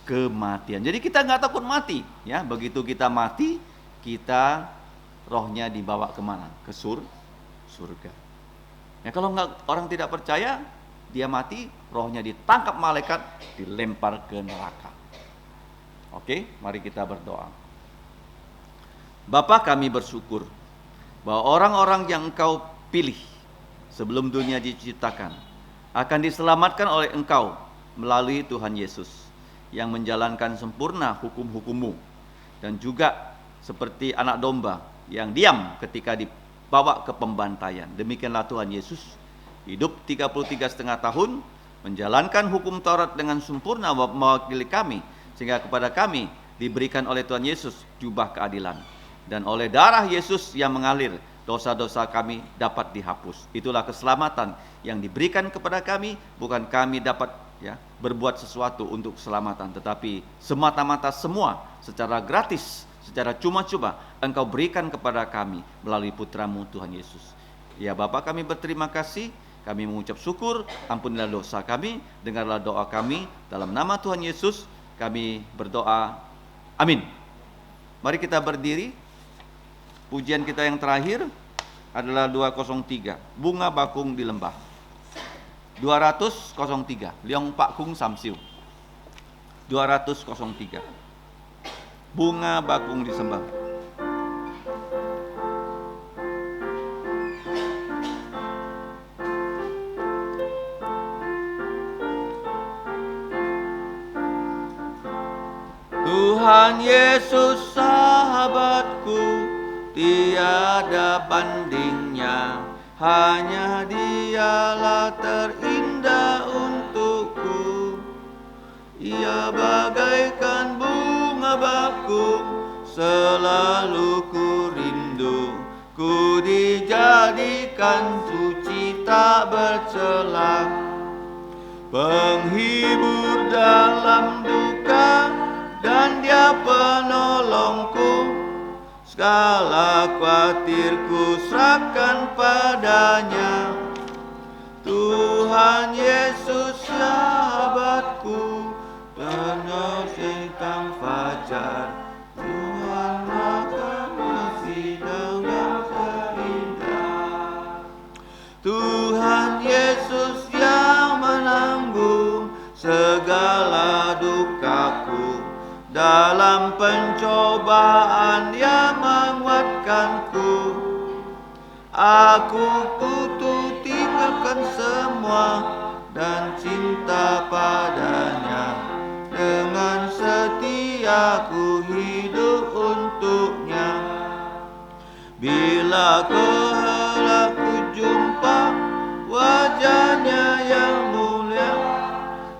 Kematian. Jadi kita nggak takut mati. Ya, begitu kita mati, kita rohnya dibawa kemana? Ke surga. Ya, kalau orang tidak percaya, dia mati, rohnya ditangkap malaikat, dilempar ke neraka. Oke, mari kita berdoa. Bapa, kami bersyukur bahwa orang-orang yang Engkau pilih sebelum dunia diciptakan akan diselamatkan oleh Engkau melalui Tuhan Yesus yang menjalankan sempurna hukum-hukum-Mu, dan juga seperti anak domba yang diam ketika dibawa ke pembantaian. Demikianlah Tuhan Yesus hidup 33,5 tahun menjalankan hukum Taurat dengan sempurna mewakili kami, sehingga kepada kami diberikan oleh Tuhan Yesus jubah keadilan, dan oleh darah Yesus yang mengalir dosa-dosa kami dapat dihapus. Itulah keselamatan yang diberikan kepada kami. Bukan kami dapat berbuat sesuatu untuk keselamatan, tetapi semata-mata semua secara gratis, secara cuma-cuma Engkau berikan kepada kami melalui Putramu Tuhan Yesus. Ya Bapa, kami berterima kasih Kami mengucap syukur, ampunilah dosa kami, dengarlah doa kami, dalam nama Tuhan Yesus kami berdoa, amin. Mari kita berdiri. Pujian kita yang terakhir adalah 203, Bunga Bakung di Lembah. 203, Leong Pak Kung Samsiu. 203, Bunga Bakung di Sembah. Tuhan Yesus sahabatku, tiada bandingnya, hanya Dialah terindah untukku. Ia bagaikan bunga bakung, selalu ku rindu, ku dijadikan suci tak bercela, penghibur dalam duka, dan Dia penolongku. Segala khawatirku serahkan padanya. Tuhan Yesus sahabatku, penyertai fajar. Tuhanlah kekasih yang terindah. Tuhan Yesus yang menanggung segala dukaku, dalam pencobaan Dia menguatkanku. Aku butuh tinggalkan semua dan cinta padanya. Dengan setia ku hidup untuknya. Bila kelak ku jumpa wajahnya yang mulia,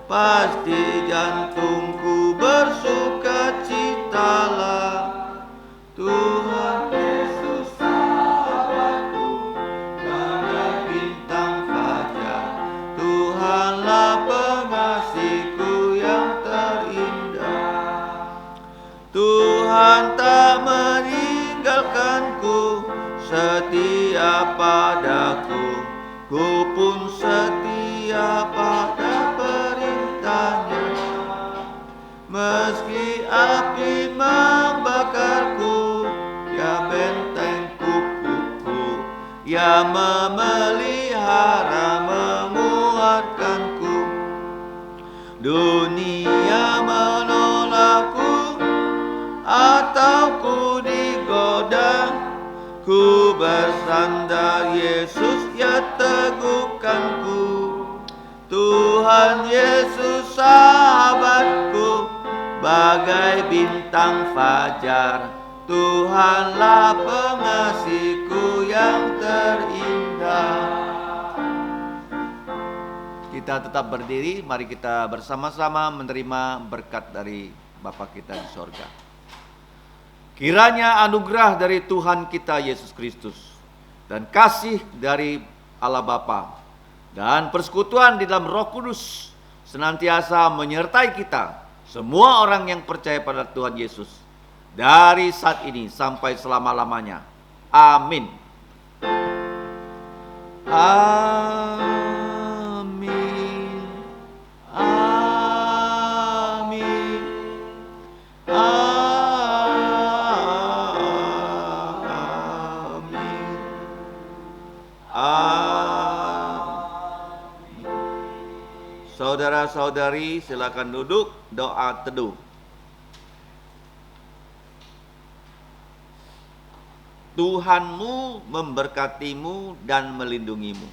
pasti jantungku bersuka citalah. Tuhan Yesus sahabatku, bagai bintang fajar. Tuhanlah pengasihku yang terindah. Tuhan tak meninggalkanku, setia padaku. Ku pun setia pada perintahnya. Meski api membakarku, Dia benteng kukuku. Dia memelihara, menguatkanku. Dunia menolakku, atau ku digoda, ku bersandar Yesus, Ia teguhkanku. Tuhan Yesus sahabatku, bagai bintang fajar. Tuhanlah pengasihku yang terindah. Kita tetap berdiri, mari kita bersama-sama menerima berkat dari Bapa kita di sorga. Kiranya anugerah dari Tuhan kita Yesus Kristus, dan kasih dari Allah Bapa, dan persekutuan di dalam Roh Kudus senantiasa menyertai kita, semua orang yang percaya pada Tuhan Yesus, dari saat ini sampai selama-lamanya. Amin. Amin. Amin. Amin. Saudara-saudari, silakan duduk, doa teduh. Tuhanmu memberkatimu dan melindungimu.